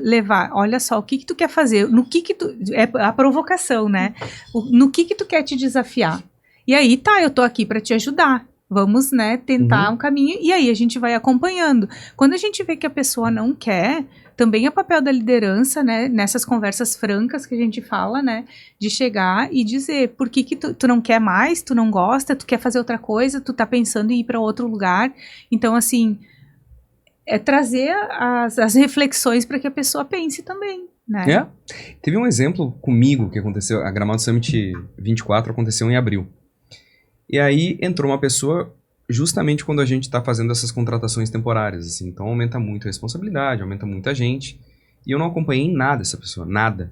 levar, olha só, o que tu quer fazer, no que tu... É a provocação, né? No que tu quer te desafiar. E aí, tá, eu tô aqui para te ajudar. Vamos, né, tentar um caminho, e aí a gente vai acompanhando. Quando a gente vê que a pessoa não quer, também é papel da liderança, né, nessas conversas francas que a gente fala, né, de chegar e dizer, por que tu não quer mais, tu não gosta, tu quer fazer outra coisa, tu tá pensando em ir para outro lugar. Então, assim, é trazer as reflexões para que a pessoa pense também, né.
Teve um exemplo comigo que aconteceu, a Gramado Summit 24 aconteceu em abril. E aí entrou uma pessoa justamente quando a gente está fazendo essas contratações temporárias, assim. Então aumenta muito a responsabilidade, aumenta muita gente. E eu não acompanhei em nada essa pessoa, nada.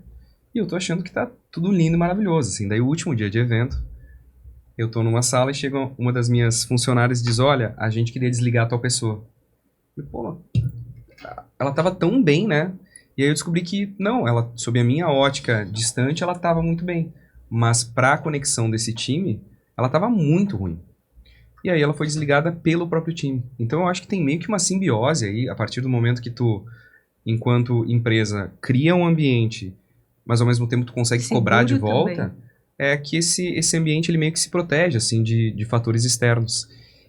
E eu tô achando que tá tudo lindo e maravilhoso, assim. Daí o último dia de evento, eu tô numa sala e chega uma das minhas funcionárias e diz, olha, a gente queria desligar a tal pessoa. E, pô, ela tava tão bem, né? E aí eu descobri que, não, ela, sob a minha ótica distante, ela tava muito bem. Mas pra conexão desse time, ela estava muito ruim. E aí ela foi desligada pelo próprio time. Então eu acho que tem meio que uma simbiose aí, a partir do momento que tu, enquanto empresa, cria um ambiente, mas ao mesmo tempo tu consegue cobrar de volta,
também.
é que esse ambiente ele meio que se protege, assim, de fatores externos.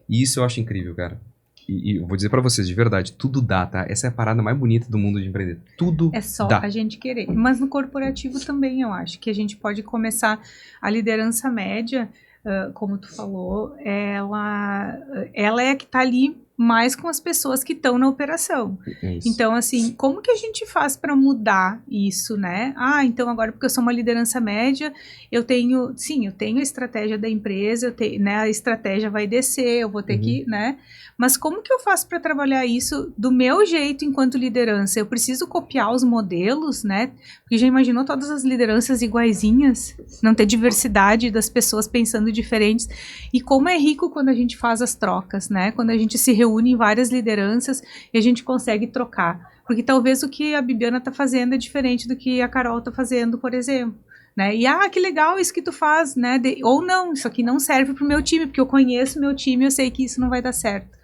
E isso eu acho incrível, cara. E eu vou dizer pra vocês, de verdade, tudo dá, tá? Essa é a parada mais bonita do mundo de empreender. Tudo
É só
dá.
a gente querer. Mas no corporativo também, eu acho que a gente pode começar a liderança média, como tu falou, ela é a que está ali mais com as pessoas que estão na operação.
É isso.
Então, assim, como que a gente faz para mudar isso, né? Então agora porque eu sou uma liderança média, eu tenho a estratégia da empresa, eu tenho, né, a estratégia vai descer, eu vou ter que, né? Mas como que eu faço para trabalhar isso do meu jeito enquanto liderança? Eu preciso copiar os modelos, né? Porque já imaginou todas as lideranças iguaizinhas? Não ter diversidade das pessoas pensando diferentes. E como é rico quando a gente faz as trocas, né? Quando a gente se reúne em várias lideranças e a gente consegue trocar. Porque talvez o que a Bibiana está fazendo é diferente do que a Carol está fazendo, por exemplo. Né? E, que legal isso que tu faz, né? Ou não, isso aqui não serve para o meu time, porque eu conheço meu time e eu sei que isso não vai dar certo.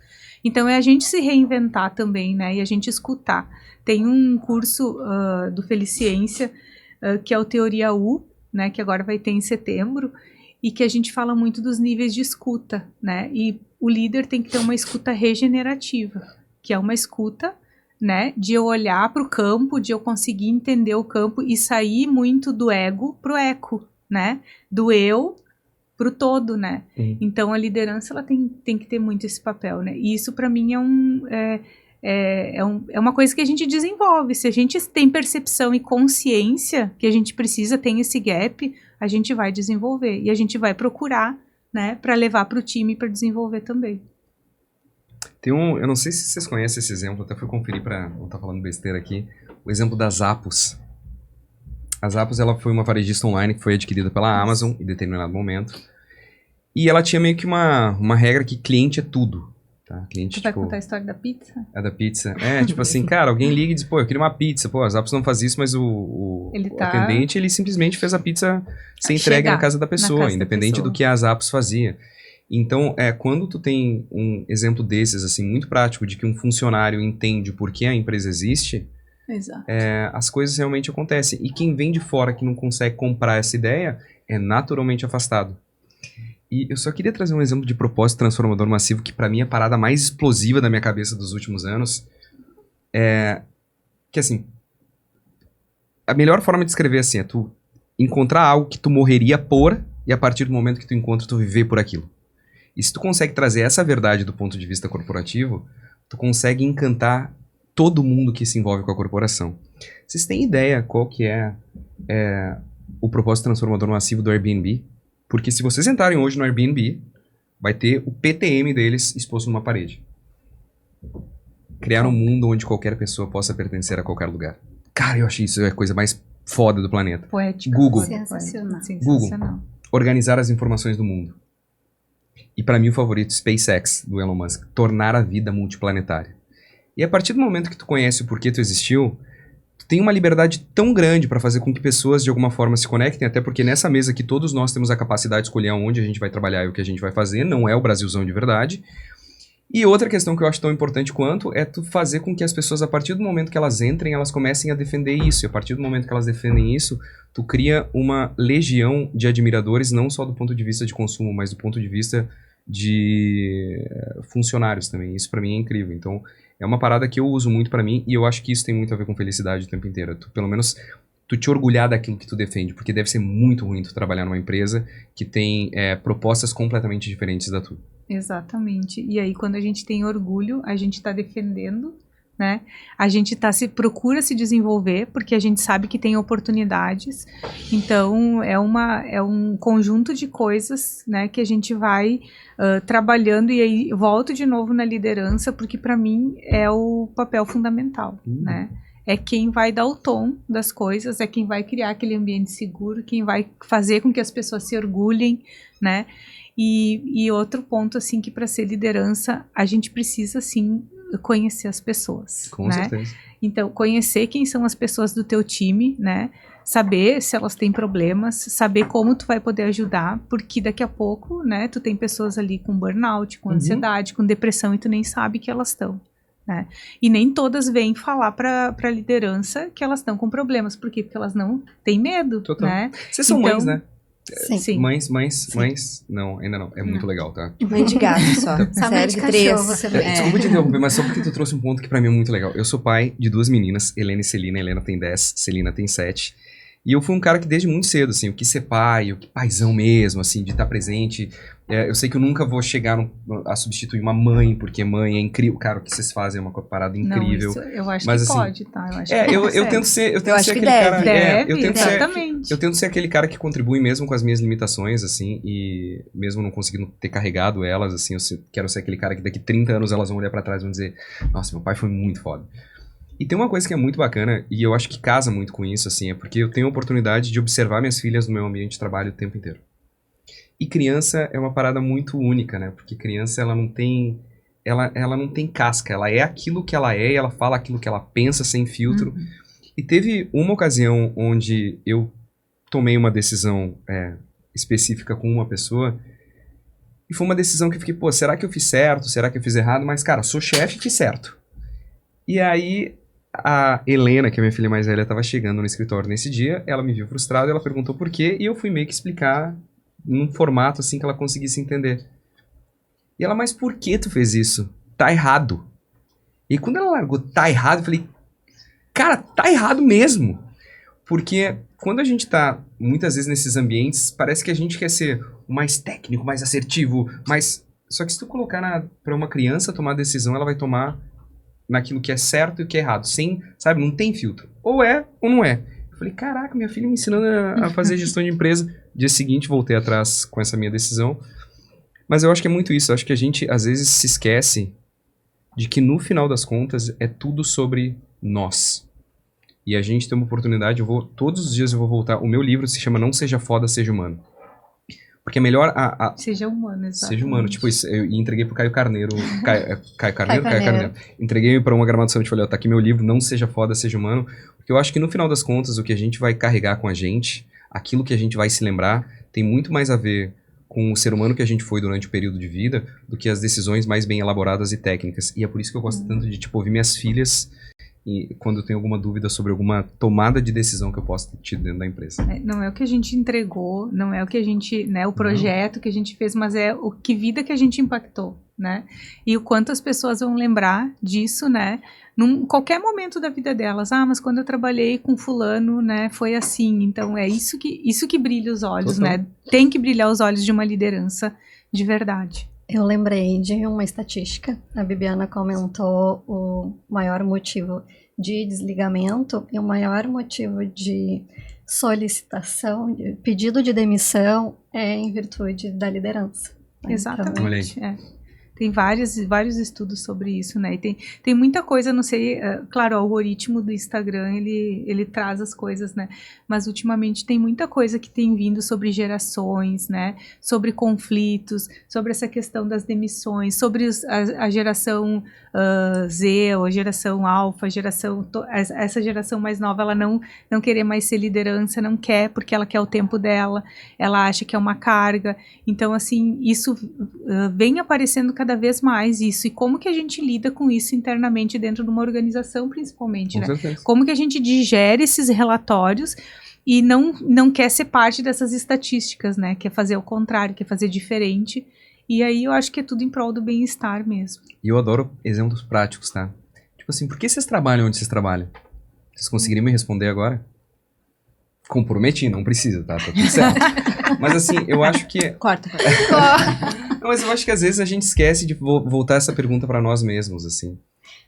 Então, é a gente se reinventar também, né? E a gente escutar. Tem um curso do Feliciência, que é o Teoria U, né? Que agora vai ter em setembro, e que a gente fala muito dos níveis de escuta, né? E o líder tem que ter uma escuta regenerativa, que é uma escuta, né? De eu olhar para o campo, de eu conseguir entender o campo e sair muito do ego pro eco, né? Do eu pro todo, né? Então a liderança ela tem que ter muito esse papel, né? E isso para mim é uma coisa que a gente desenvolve. Se a gente tem percepção e consciência que a gente precisa, tem esse gap, a gente vai desenvolver e a gente vai procurar, né? Para levar para o time para desenvolver também.
Eu não sei se vocês conhecem esse exemplo, até fui conferir para não estar falando besteira aqui, o exemplo das Apos. A Zappos, ela foi uma varejista online que foi adquirida pela Amazon em determinado momento. E ela tinha meio que uma regra que cliente é tudo. Tá? Cliente,
Tu vai
tipo,
contar a história da pizza?
é da pizza. É, tipo assim, cara, alguém liga e diz, pô, eu queria uma pizza. Pô, a Zappos não faz isso, mas o atendente, ele simplesmente fez a pizza ser entregue na casa da pessoa, independente do que a Zappos fazia. Então, quando tu tem um exemplo desses, assim, muito prático, de que um funcionário entende por que a empresa existe,
Exato.
as coisas realmente acontecem. E quem vem de fora que não consegue comprar essa ideia, é naturalmente afastado. E eu só queria trazer um exemplo de propósito transformador massivo, que pra mim é a parada mais explosiva da minha cabeça dos últimos anos. Que assim, a melhor forma de escrever assim é tu encontrar algo que tu morreria por, e a partir do momento que tu encontra, tu viver por aquilo. E se tu consegue trazer essa verdade do ponto de vista corporativo, tu consegue encantar todo mundo que se envolve com a corporação. Vocês têm ideia qual que é o propósito transformador massivo do Airbnb? Porque se vocês entrarem hoje no Airbnb, vai ter o PTM deles exposto numa parede. Criar um mundo onde qualquer pessoa possa pertencer a qualquer lugar. Cara, eu achei isso a coisa mais foda do planeta.
Poética.
Google.
Sensacional.
Sensacional.
Organizar as informações do mundo. E pra mim o favorito, SpaceX, do Elon Musk. Tornar a vida multiplanetária. E a partir do momento que tu conhece o porquê tu existiu, tu tem uma liberdade tão grande pra fazer com que pessoas de alguma forma se conectem, até porque nessa mesa aqui todos nós temos a capacidade de escolher onde a gente vai trabalhar e o que a gente vai fazer, não é o Brasilzão de verdade. E outra questão que eu acho tão importante quanto é tu fazer com que as pessoas, a partir do momento que elas entrem, elas comecem a defender isso. E a partir do momento que elas defendem isso, tu cria uma legião de admiradores, não só do ponto de vista de consumo, mas do ponto de vista de funcionários também. Isso pra mim é incrível. Então, é uma parada que eu uso muito pra mim e eu acho que isso tem muito a ver com felicidade o tempo inteiro. Tu, pelo menos, tu te orgulhar daquilo que tu defende, porque deve ser muito ruim tu trabalhar numa empresa que tem propostas completamente diferentes da tua.
Exatamente. E aí, quando a gente tem orgulho, a gente está defendendo, né? A gente procura se desenvolver, porque a gente sabe que tem oportunidades. Então, é um conjunto de coisas, né, que a gente vai trabalhando. E aí, volto de novo na liderança, porque para mim é o papel fundamental, né? É quem vai dar o tom das coisas, é quem vai criar aquele ambiente seguro, quem vai fazer com que as pessoas se orgulhem, né? E outro ponto, assim, que para ser liderança, a gente precisa, sim, conhecer as pessoas.
Com
né?
certeza.
Então, conhecer quem são as pessoas do teu time, né? Saber se elas têm problemas, saber como tu vai poder ajudar, porque daqui a pouco, né, tu tem pessoas ali com burnout, com ansiedade, com depressão, e tu nem sabe que elas estão. Né? E nem todas vêm falar para a liderança que elas estão com problemas. Por quê? Porque elas não têm medo.
Total.
Né?
Vocês são mães, né?
Sim.
Mães. Não, ainda não. É muito legal, tá?
Mãe de gato só.
Só mãe de
Sério,
cachorro
3.
também.
Desculpa te interromper, mas só porque tu trouxe um ponto que pra mim é muito legal. Eu sou pai de 2 meninas, Helena e Celina. Helena tem 10, Celina tem 7. E eu fui um cara que desde muito cedo, assim, eu quis ser pai, eu quis paizão mesmo, assim, de estar presente. Eu sei que eu nunca vou chegar a substituir uma mãe, porque mãe é incrível. Cara, o que vocês fazem é uma parada incrível.
Não, isso eu acho
mas,
que
assim,
pode, tá? Eu acho que
eu tento ser
acho que
aquele
deve.
cara...
Deve,
eu tento
exatamente.
eu tento ser aquele cara que contribui mesmo com as minhas limitações, assim, e mesmo não conseguindo ter carregado elas, assim, quero ser aquele cara que daqui 30 anos elas vão olhar pra trás e vão dizer, nossa, meu pai foi muito foda. E tem uma coisa que é muito bacana, e eu acho que casa muito com isso, assim, é porque eu tenho a oportunidade de observar minhas filhas no meu ambiente de trabalho o tempo inteiro. E criança é uma parada muito única, né? Porque criança, ela não tem casca, ela é aquilo que ela é, e ela fala aquilo que ela pensa sem filtro. E teve uma ocasião onde eu tomei uma decisão específica com uma pessoa, e foi uma decisão que eu fiquei, pô, será que eu fiz certo? Será que eu fiz errado? Mas, cara, sou chefe e fiz certo. E aí, a Helena, que é minha filha mais velha, estava chegando no escritório nesse dia, ela me viu frustrado, ela perguntou por quê, e eu fui meio que explicar num formato assim que ela conseguisse entender. E ela, mas por que tu fez isso? Tá errado. E quando ela largou tá errado, eu falei, cara, tá errado mesmo. Porque quando a gente tá, muitas vezes, nesses ambientes, parece que a gente quer ser o mais técnico, mais assertivo, mas... Só que se tu colocar pra uma criança tomar decisão, ela vai tomar naquilo que é certo e o que é errado. Sem, sabe, não tem filtro. Ou é ou não é. Eu falei, caraca, minha filha me ensinando a fazer gestão de empresa. Dia seguinte, voltei atrás com essa minha decisão. Mas eu acho que é muito isso. Eu acho que a gente, às vezes, se esquece de que, no final das contas, é tudo sobre nós. E a gente tem uma oportunidade, todos os dias eu vou voltar. O meu livro se chama Não Seja Foda, Seja Humano. Porque é melhor
Seja humano, exato.
Seja humano. Tipo, eu entreguei pro Caio Carneiro. Caio Carneiro. Entreguei pra uma gramação de folha, tá aqui meu livro, Não Seja Foda, Seja Humano. Porque eu acho que no final das contas, o que a gente vai carregar com a gente, aquilo que a gente vai se lembrar, tem muito mais a ver com o ser humano que a gente foi durante o período de vida, do que as decisões mais bem elaboradas e técnicas. E é por isso que eu gosto tanto de, tipo, ouvir minhas filhas e quando eu tenho alguma dúvida sobre alguma tomada de decisão que eu posso ter tido dentro da empresa.
Não é o que a gente entregou, não é o que a gente, né, o projeto que a gente fez, mas é o que vida que a gente impactou, né? E o quanto as pessoas vão lembrar disso, né? Num qualquer momento da vida delas. Ah, mas quando eu trabalhei com fulano, né, foi assim. Então é isso que brilha os olhos,
Total.
né? Tem que brilhar os olhos de uma liderança de verdade.
Eu lembrei de uma estatística. A Bibiana comentou o maior motivo de desligamento e o maior motivo de solicitação, de pedido de demissão é em virtude da liderança.
Exatamente. Tem vários estudos sobre isso, né? E tem muita coisa, não sei, claro, o algoritmo do Instagram, ele traz as coisas, né? Mas ultimamente tem muita coisa que tem vindo sobre gerações, né? Sobre conflitos, sobre essa questão das demissões, sobre a geração Z, ou a geração alfa, essa geração mais nova, ela não querer mais ser liderança, não quer, porque ela quer o tempo dela, ela acha que é uma carga. Então, assim, isso vem aparecendo cada vez mais, isso. E como que a gente lida com isso internamente dentro de uma organização, principalmente, né?
Com certeza.
Como que a gente digere esses relatórios e não quer ser parte dessas estatísticas, né? Quer fazer o contrário, quer fazer diferente. E aí eu acho que é tudo em prol do bem-estar mesmo.
E eu adoro exemplos práticos, tá? Tipo assim, por que vocês trabalham onde vocês trabalham? Vocês conseguiriam me responder agora? Comprometi, não precisa, tá? Tá tudo certo. Mas assim, eu acho que...
Corta.
Não, mas eu acho que às vezes a gente esquece de voltar essa pergunta pra nós mesmos, assim.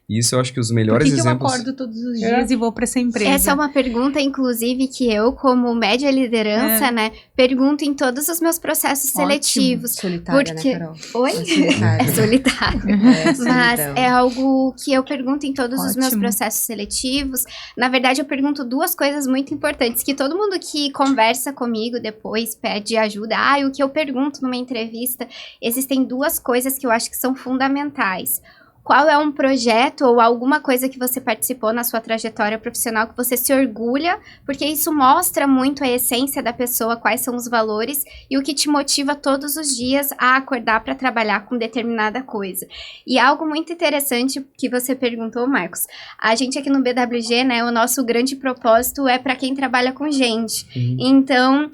E isso eu acho que os melhores
Por que
exemplos...
eu acordo todos os dias e vou pra essa empresa?
Essa é uma pergunta, inclusive, que eu, como média liderança, né, pergunto em todos os meus processos seletivos.
Solitária,
Porque...
né, Carol?
Oi?
Solitária.
É solitário. Mas
solidão.
é algo que eu pergunto em todos os meus
Ótimo.
processos seletivos. Na verdade, eu pergunto duas coisas muito importantes, que todo mundo que conversa comigo depois pede ajuda. O que eu pergunto numa entrevista, existem duas coisas que eu acho que são fundamentais. Qual é um projeto ou alguma coisa que você participou na sua trajetória profissional que você se orgulha, porque isso mostra muito a essência da pessoa, quais são os valores e o que te motiva todos os dias a acordar para trabalhar com determinada coisa. E algo muito interessante que você perguntou, Marcos, a gente aqui no BWG, né, o nosso grande propósito é para quem trabalha com gente. Então...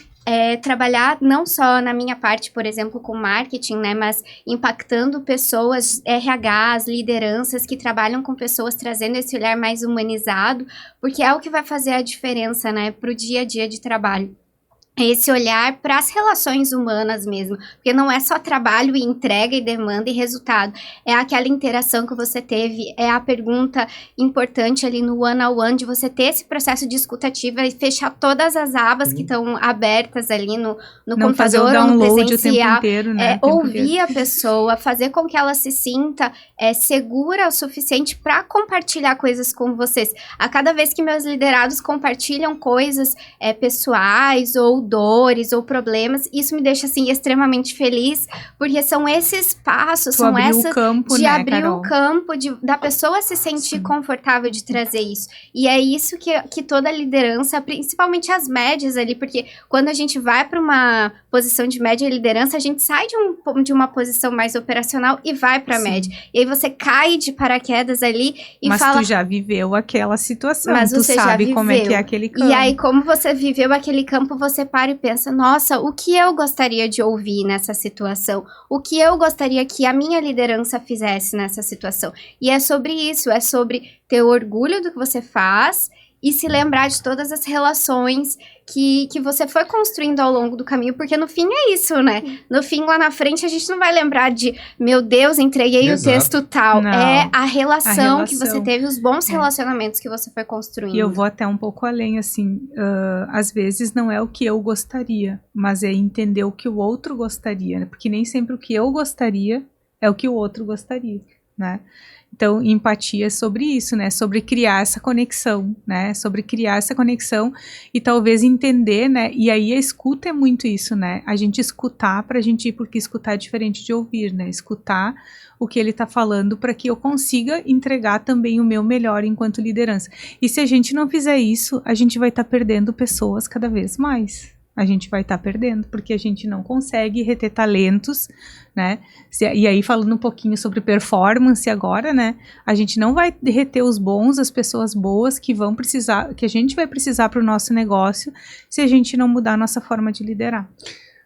trabalhar não só na minha parte, por exemplo, com marketing, né, mas impactando pessoas, RHs, lideranças que trabalham com pessoas, trazendo esse olhar mais humanizado, porque é o que vai fazer a diferença, né, para o dia a dia de trabalho. Esse olhar para as relações humanas mesmo, porque não é só trabalho e entrega e demanda e resultado, é aquela interação que você teve, é a pergunta importante ali no one-on-one, de você ter esse processo de escutativa e fechar todas as abas que estão abertas ali no
Não fazer o
computador ou no
download o tempo
presencial.
inteiro, né? O tempo
Ouvir
inteiro.
a pessoa, fazer com que ela se sinta segura o suficiente para compartilhar coisas com vocês. A cada vez que meus liderados compartilham coisas pessoais ou dores ou problemas, isso me deixa assim extremamente feliz, porque são esses passos, são
abrir
essas
o campo,
de
né,
abrir
Carol?
o campo, da pessoa se sentir confortável de trazer isso. E é isso que toda liderança, principalmente as médias ali, porque quando a gente vai para uma posição de média liderança, a gente sai de uma posição mais operacional e vai para média. E aí você cai de paraquedas ali e
Mas
fala...
tu já viveu aquela situação,
Mas
tu
você já
sabe como é que
viveu.
é aquele campo.
E aí, como você viveu aquele campo, você para e pensa, nossa, o que eu gostaria de ouvir nessa situação? O que eu gostaria que a minha liderança fizesse nessa situação? E é sobre isso, é sobre ter orgulho do que você faz e se lembrar de todas as relações que você foi construindo ao longo do caminho, porque no fim é isso, né? No fim, lá na frente, a gente não vai lembrar de, meu Deus, entreguei
Exato.
o texto tal.
Não.
É a relação que você
relação.
teve, os bons relacionamentos que você foi construindo.
E eu vou até um pouco além, assim, às vezes não é o que eu gostaria, mas é entender o que o outro gostaria, né? Porque nem sempre o que eu gostaria é o que o outro gostaria. né? Então, empatia é sobre isso, né? Sobre criar essa conexão, né? Sobre criar essa conexão e talvez entender, né? E aí a escuta é muito isso, né? A gente escutar pra gente ir, porque escutar é diferente de ouvir, né? Escutar o que ele tá falando para que eu consiga entregar também o meu melhor enquanto liderança. E se a gente não fizer isso, a gente vai estar perdendo pessoas cada vez mais. A gente vai estar perdendo, porque a gente não consegue reter talentos, né? E aí, falando um pouquinho sobre performance agora, né? A gente não vai reter os bons, as pessoas boas que vão precisar, que a gente vai precisar para o nosso negócio, se a gente não mudar a nossa forma de liderar.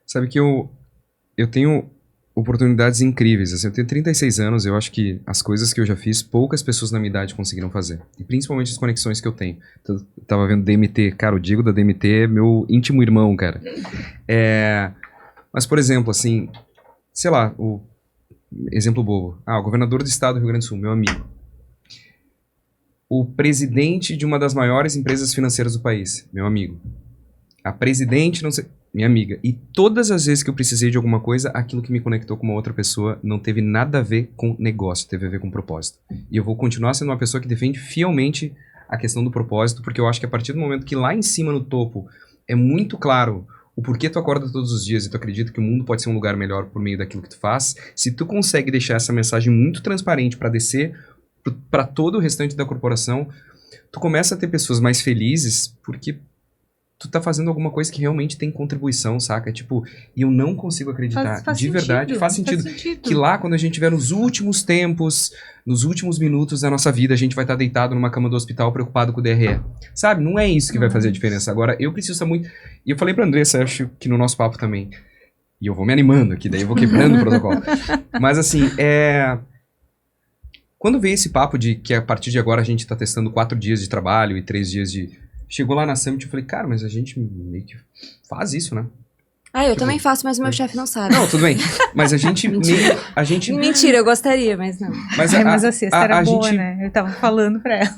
Sabe que eu tenho oportunidades incríveis. Assim, eu tenho 36 anos, eu acho que as coisas que eu já fiz, poucas pessoas na minha idade conseguiram fazer. E principalmente as conexões que eu tenho. Então, eu tava vendo DMT, cara, o Diego da DMT é meu íntimo irmão, cara. Mas, por exemplo, assim, sei lá, o exemplo bobo. O governador do estado do Rio Grande do Sul, meu amigo. O presidente de uma das maiores empresas financeiras do país, meu amigo. A presidente, não sei... minha amiga. E todas as vezes que eu precisei de alguma coisa, aquilo que me conectou com uma outra pessoa não teve nada a ver com negócio, teve a ver com propósito. E eu vou continuar sendo uma pessoa que defende fielmente a questão do propósito, porque eu acho que a partir do momento que lá em cima no topo é muito claro o porquê tu acorda todos os dias e tu acredita que o mundo pode ser um lugar melhor por meio daquilo que tu faz, se tu consegue deixar essa mensagem muito transparente para descer para todo o restante da corporação, tu começa a ter pessoas mais felizes, porque tu tá fazendo alguma coisa que realmente tem contribuição, saca? Tipo, e eu não consigo acreditar,
Faz
de
sentido,
verdade, faz sentido. Que lá, quando a gente tiver nos últimos tempos, nos últimos minutos da nossa vida, a gente vai estar deitado numa cama do hospital preocupado com o DRE. Sabe? Não é isso que vai fazer a diferença. Agora, eu preciso estar muito... E eu falei pra Andressa, acho que no nosso papo também, e eu vou me animando aqui, daí eu vou quebrando o protocolo. Mas assim, quando veio esse papo de que a partir de agora a gente tá testando 4 dias de trabalho e 3 dias de... Chegou lá na Summit e eu falei, cara, mas a gente meio que faz isso, né?
Eu também faço, mas o meu chefe não sabe.
Não, tudo bem. Mas a gente meio...
Mentira, eu gostaria, mas não.
Mas a cesta era boa, né? Eu tava falando pra ela.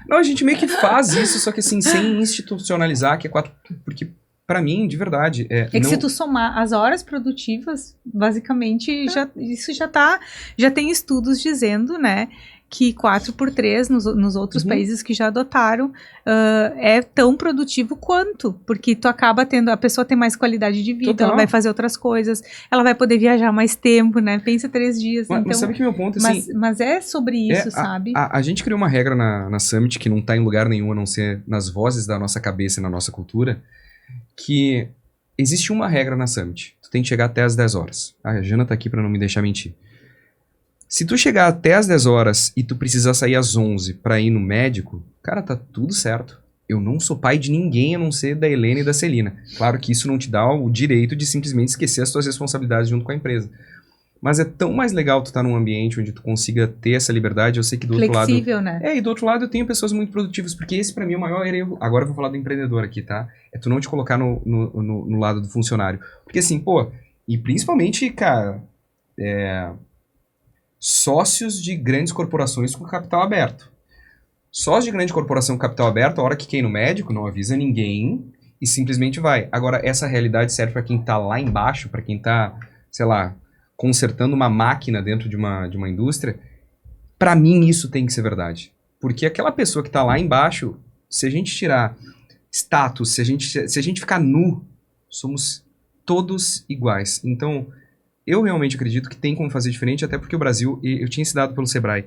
Não, a gente meio que faz isso, só que assim, sem institucionalizar, que é 4... Porque, pra mim, de verdade...
que se tu somar as horas produtivas, basicamente, isso já tem estudos dizendo, né? Que 4x3 nos outros países que já adotaram é tão produtivo quanto, porque tu acaba tendo, a pessoa tem mais qualidade de vida, ela vai fazer outras coisas, ela vai poder viajar mais tempo, né? Pensa 3 dias.
Mas
então,
sabe que meu ponto, assim...
Mas é sobre isso, sabe?
A gente criou uma regra na Summit que não tá em lugar nenhum, a não ser nas vozes da nossa cabeça e na nossa cultura, que existe uma regra na Summit. Tu tem que chegar até as 10 horas. A Jana tá aqui pra não me deixar mentir. Se tu chegar até as 10 horas e tu precisar sair às 11 pra ir no médico, cara, tá tudo certo. Eu não sou pai de ninguém a não ser da Helena e da Celina. Claro que isso não te dá o direito de simplesmente esquecer as tuas responsabilidades junto com a empresa. Mas é tão mais legal tu estar num ambiente onde tu consiga ter essa liberdade. Eu sei que do outro lado...
Flexível, né?
E do outro lado eu tenho pessoas muito produtivas, porque esse pra mim é o maior erro. Agora eu vou falar do empreendedor aqui, tá? É tu não te colocar no lado do funcionário. Porque assim, pô, e principalmente, cara... sócios de grandes corporações com capital aberto. Sócio de grande corporação com capital aberto, a hora que quer ir no médico, não avisa ninguém e simplesmente vai. Agora, essa realidade serve para quem tá lá embaixo, para quem tá, sei lá, consertando uma máquina dentro de uma indústria. Para mim, isso tem que ser verdade. Porque aquela pessoa que tá lá embaixo, se a gente tirar status, se a gente ficar nu, somos todos iguais. Então... eu realmente acredito que tem como fazer diferente, até porque o Brasil, e eu tinha esse dado pelo Sebrae,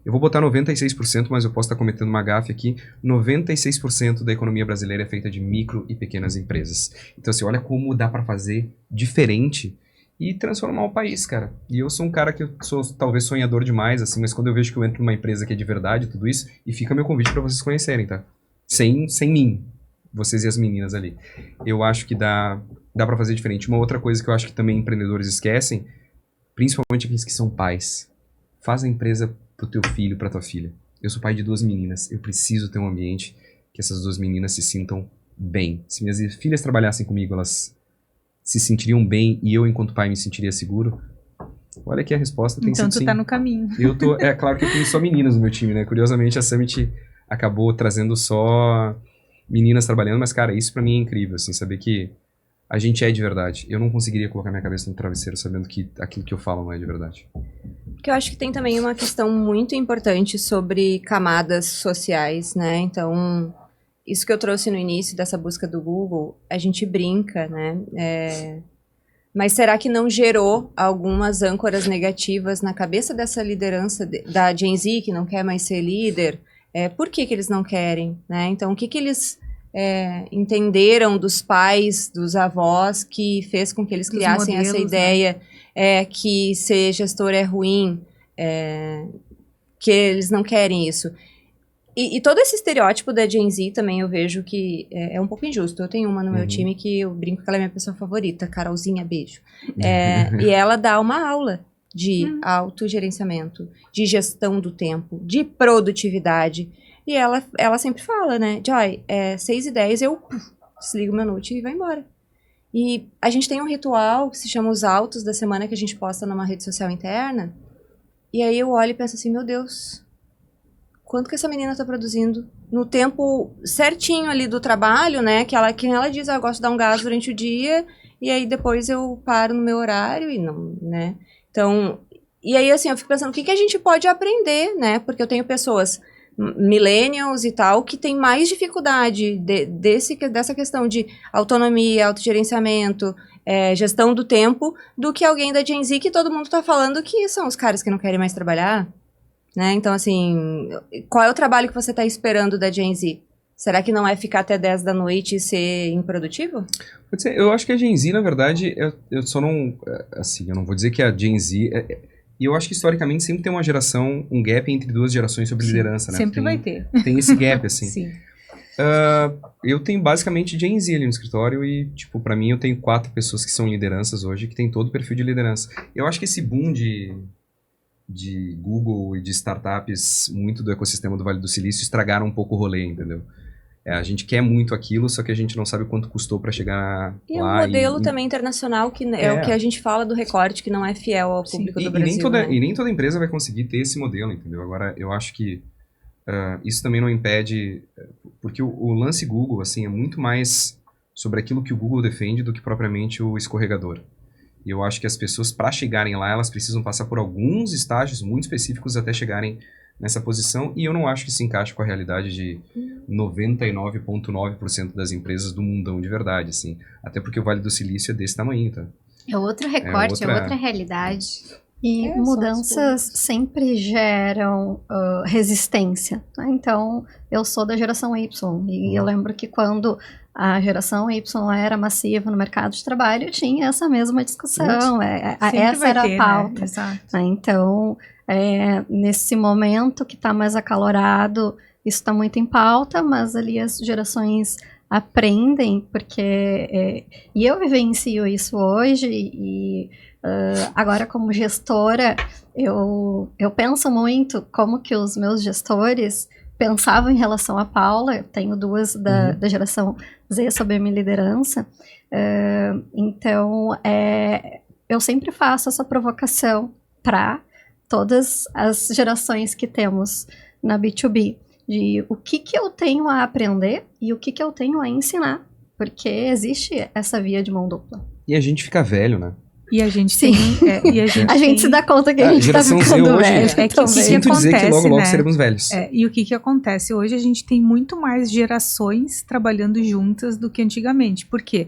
eu vou botar 96%, mas eu posso estar cometendo uma gafe aqui, 96% da economia brasileira é feita de micro e pequenas empresas. Então, assim, olha como dá para fazer diferente e transformar o país, cara. E eu sou um cara que eu sou talvez sonhador demais, assim, mas quando eu vejo que eu entro numa empresa que é de verdade, tudo isso, e fica meu convite para vocês conhecerem, tá? Sem mim, vocês e as meninas ali. Eu acho que dá pra fazer diferente. Uma outra coisa que eu acho que também empreendedores esquecem, principalmente aqueles que são pais. Faz a empresa pro teu filho, pra tua filha. Eu sou pai de 2 meninas. Eu preciso ter um ambiente que essas 2 meninas se sintam bem. Se minhas filhas trabalhassem comigo, elas se sentiriam bem e eu, enquanto pai, me sentiria seguro. Olha aqui a resposta. Tem
então
sido
tu tá no caminho.
É claro que eu tenho só meninas no meu time, né? Curiosamente, a Summit acabou trazendo só meninas trabalhando, mas, cara, isso pra mim é incrível, assim, saber que a gente é de verdade. Eu não conseguiria colocar minha cabeça no travesseiro sabendo que aquilo que eu falo não é de verdade.
Porque eu acho que tem também uma questão muito importante sobre camadas sociais, né? Então, isso que eu trouxe no início dessa busca do Google, a gente brinca, né? Mas será que não gerou algumas âncoras negativas na cabeça dessa liderança da Gen Z, que não quer mais ser líder? Por que eles não querem, né? Então, o que eles entenderam dos pais, dos avós, que fez com que eles criassem essa ideia, que ser gestor é ruim, que eles não querem isso. E todo esse estereótipo da Gen Z também eu vejo que é um pouco injusto. Eu tenho uma no meu time que eu brinco que ela é minha pessoa favorita, Carolzinha, beijo. E ela dá uma aula de autogerenciamento, de gestão do tempo, de produtividade. E ela sempre fala, né? Joy, 6h10 eu desligo meu note e vai embora. E a gente tem um ritual que se chama os autos da semana, que a gente posta numa rede social interna. E aí eu olho e penso assim, meu Deus, quanto que essa menina tá produzindo? No tempo certinho ali do trabalho, né? Que ela diz, eu gosto de dar um gás durante o dia, e aí depois eu paro no meu horário e não, né? Então, e aí assim, eu fico pensando, o que a gente pode aprender, né? Porque eu tenho pessoas millennials e tal, que tem mais dificuldade dessa questão de autonomia, autogerenciamento, gestão do tempo, do que alguém da Gen Z, que todo mundo tá falando que são os caras que não querem mais trabalhar, né? Então, assim, qual é o trabalho que você tá esperando da Gen Z? Será que não é ficar até 10 da noite e ser improdutivo?
Pode ser, eu acho que a Gen Z, na verdade, eu só não... Assim, eu não vou dizer que a Gen Z... E eu acho que historicamente sempre tem uma geração, um gap entre duas gerações sobre liderança, né?
Sempre vai ter.
Tem esse gap, assim.
Sim.
Eu tenho basicamente Gen Z ali no escritório e, tipo, pra mim eu tenho 4 pessoas que são lideranças hoje, que tem todo o perfil de liderança. Eu acho que esse boom de Google e de startups, muito do ecossistema do Vale do Silício, estragaram um pouco o rolê, entendeu? A gente quer muito aquilo, só que a gente não sabe quanto custou pra chegar
e
lá.
E o modelo também internacional, que é o que a gente fala do recorte, que não é fiel ao público do Brasil.
E nem toda empresa vai conseguir ter esse modelo, entendeu? Agora, eu acho que isso também não impede... Porque o lance Google, assim, é muito mais sobre aquilo que o Google defende do que propriamente o escorregador. E eu acho que as pessoas, para chegarem lá, elas precisam passar por alguns estágios muito específicos até chegarem nessa posição, e eu não acho que se encaixe com a realidade de 99,9% das empresas do mundão de verdade, assim. Até porque o Vale do Silício é desse tamanho, tá?
É outro recorte, é outra realidade.
E mudanças sempre geram resistência, né? Então, eu sou da geração Y, e eu lembro que quando a geração Y era massiva no mercado de trabalho, tinha essa mesma discussão, essa era a pauta.
Né? Exato.
Então, nesse momento que está mais acalorado, isso está muito em pauta, mas ali as gerações aprendem, porque... e eu vivencio isso hoje, e agora como gestora, eu penso muito como que os meus gestores pensavam em relação a Paula. Eu tenho 2 da geração Z sob a minha liderança, então eu sempre faço essa provocação para todas as gerações que temos na B2B, de o que eu tenho a aprender e o que eu tenho a ensinar, porque existe essa via de mão dupla.
E a gente fica velho, né?
E a gente
Sim.
a
gente se dá conta que a gente está ficando velho.
Sinto dizer que logo
né?
seremos velhos.
E o que acontece? Hoje a gente tem muito mais gerações trabalhando juntas do que antigamente. Por quê?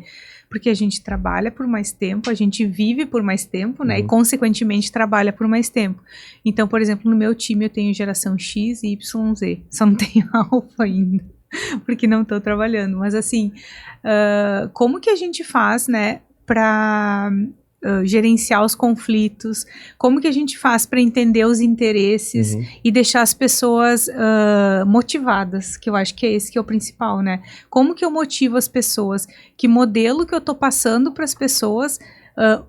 Porque a gente trabalha por mais tempo, a gente vive por mais tempo, né? E, consequentemente, trabalha por mais tempo. Então, por exemplo, no meu time eu tenho geração X, Y, Z. Só não tenho alfa ainda, porque não estou trabalhando. Mas, assim, como que a gente faz, né, para gerenciar os conflitos? Como que a gente faz para entender os interesses e deixar as pessoas motivadas, que eu acho que esse que é o principal, né? Como que eu motivo as pessoas? Que modelo que eu tô passando para as pessoas,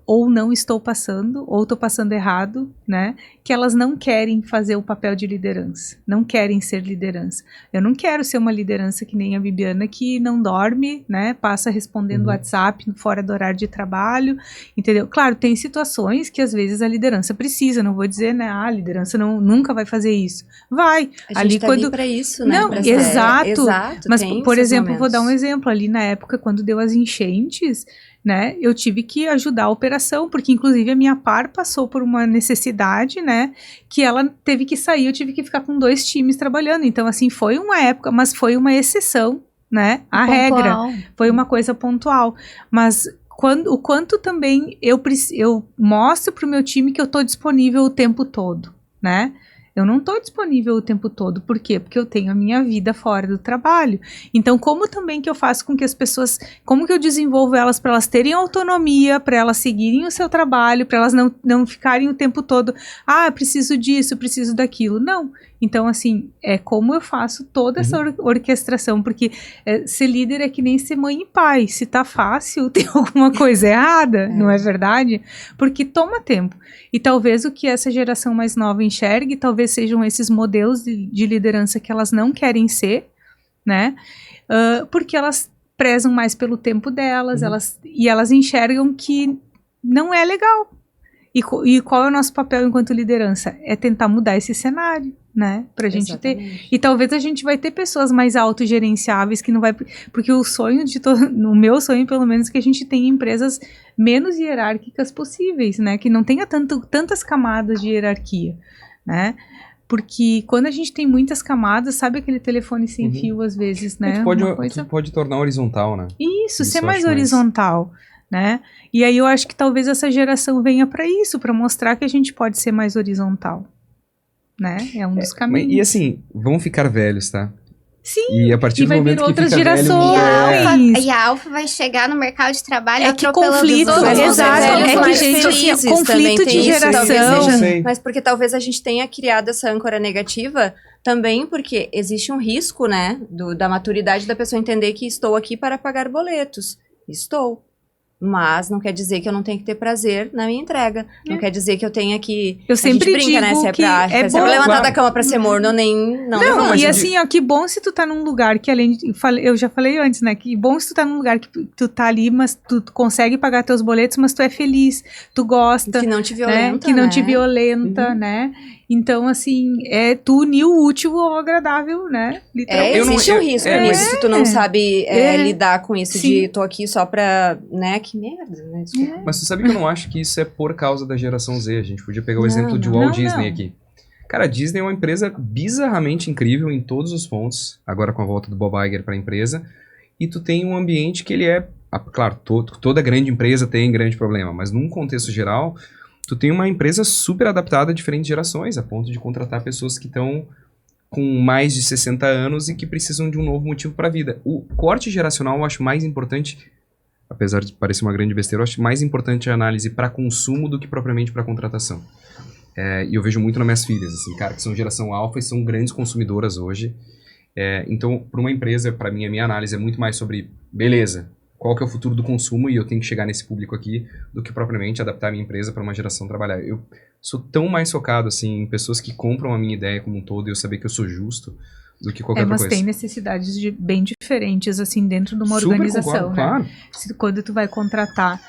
ou não estou passando, ou estou passando errado, né? Que elas não querem fazer o papel de liderança, não querem ser liderança. Eu não quero ser uma liderança que nem a Bibiana, que não dorme, né? Passa respondendo WhatsApp fora do horário de trabalho, entendeu? Claro, tem situações que às vezes a liderança precisa, não vou dizer, né? A liderança nunca vai fazer isso. Vai.
A gente tá ali pra isso, né?
Não,
pra
exato.
exato.
Mas, por exemplo,
momentos.
vou dar um exemplo. Ali na época, quando deu as enchentes, né, eu tive que ajudar a operação, porque inclusive a minha par passou por uma necessidade, né, que ela teve que sair, eu tive que ficar com 2 times trabalhando. Então, assim, foi uma época, mas foi uma exceção, né, a regra. Foi uma coisa pontual. Mas o quanto também eu mostro pro meu time que eu tô disponível o tempo todo, né? Eu não estou disponível o tempo todo. Por quê? Porque eu tenho a minha vida fora do trabalho. Então, como também que eu faço com que as pessoas... Como que eu desenvolvo elas para elas terem autonomia, para elas seguirem o seu trabalho, para elas não ficarem o tempo todo... Ah, preciso disso, preciso daquilo. Não. Então, assim, é como eu faço toda essa orquestração. Porque ser líder é que nem ser mãe e pai. Se tá fácil, tem alguma coisa errada, não é verdade? Porque toma tempo. E talvez o que essa geração mais nova enxergue, talvez sejam esses modelos de liderança que elas não querem ser, né? Porque elas prezam mais pelo tempo delas, elas enxergam que não é legal. E qual é o nosso papel enquanto liderança? É tentar mudar esse cenário, né? Pra gente ter... E talvez a gente vai ter pessoas mais autogerenciáveis que não vai... Porque o sonho o meu sonho, pelo menos, é que a gente tenha empresas menos hierárquicas possíveis, né? Que não tenha tantas camadas de hierarquia, né? Porque quando a gente tem muitas camadas, sabe aquele telefone sem fio, às vezes, né?
Tu pode tornar horizontal, né?
Isso ser mais horizontal. Né? E aí eu acho que talvez essa geração venha para isso, para mostrar que a gente pode ser mais horizontal, né? É um dos caminhos.
E assim, vão ficar velhos, tá?
Sim,
e a partir do momento que
outras
fica
gerações.
E a Alfa vai chegar no mercado de trabalho
é que
atropelando
conflito,
os outros.
exato, é que gente,
felizes,
conflito de geração.
Mas porque talvez a gente tenha criado essa âncora negativa também porque existe um risco, né, da maturidade da pessoa entender que estou aqui para pagar boletos. Estou. Mas não quer dizer que eu não tenho que ter prazer na minha entrega. Não quer dizer que eu tenha que...
Eu sempre
brinca,
digo
né? Se é
que
pra,
é
se é
bom,
pra levantar
claro.
da cama pra ser morno, não
e assim, ó, que bom se tu tá num lugar que além de... Eu já falei antes, né? Que bom se tu tá num lugar que tu tá ali, mas tu consegue pagar teus boletos, mas tu é feliz, tu gosta.
Que não te violenta,
né? Que não te violenta, né? Então, assim, tu unir o útil ao agradável, né?
Literalmente. Existe um risco nisso, se tu não sabe lidar com isso. Sim. De tô aqui só pra, né, que merda, né?
Mas tu sabe que eu não acho que isso é por causa da geração Z. A gente podia pegar o exemplo de Walt Disney aqui. Cara, a Disney é uma empresa bizarramente incrível em todos os pontos, agora com a volta do Bob Iger pra empresa, e tu tem um ambiente que ele é, claro, toda grande empresa tem grande problema, mas num contexto geral... Tu tem uma empresa super adaptada a diferentes gerações, a ponto de contratar pessoas que estão com mais de 60 anos e que precisam de um novo motivo para a vida. O corte geracional eu acho mais importante, apesar de parecer uma grande besteira, eu acho mais importante a análise para consumo do que propriamente para contratação. E eu vejo muito nas minhas filhas, assim, cara, que são geração alfa e são grandes consumidoras hoje. Então, para uma empresa, para mim, a minha análise é muito mais sobre, beleza, qual que é o futuro do consumo e eu tenho que chegar nesse público aqui do que propriamente adaptar a minha empresa para uma geração trabalhar. Eu sou tão mais focado assim, em pessoas que compram a minha ideia como um todo e eu saber que eu sou justo do que qualquer outra coisa.
Mas tem necessidades bem diferentes assim dentro de uma
Super
organização,
concordo,
né?
Claro.
Quando tu vai contratar,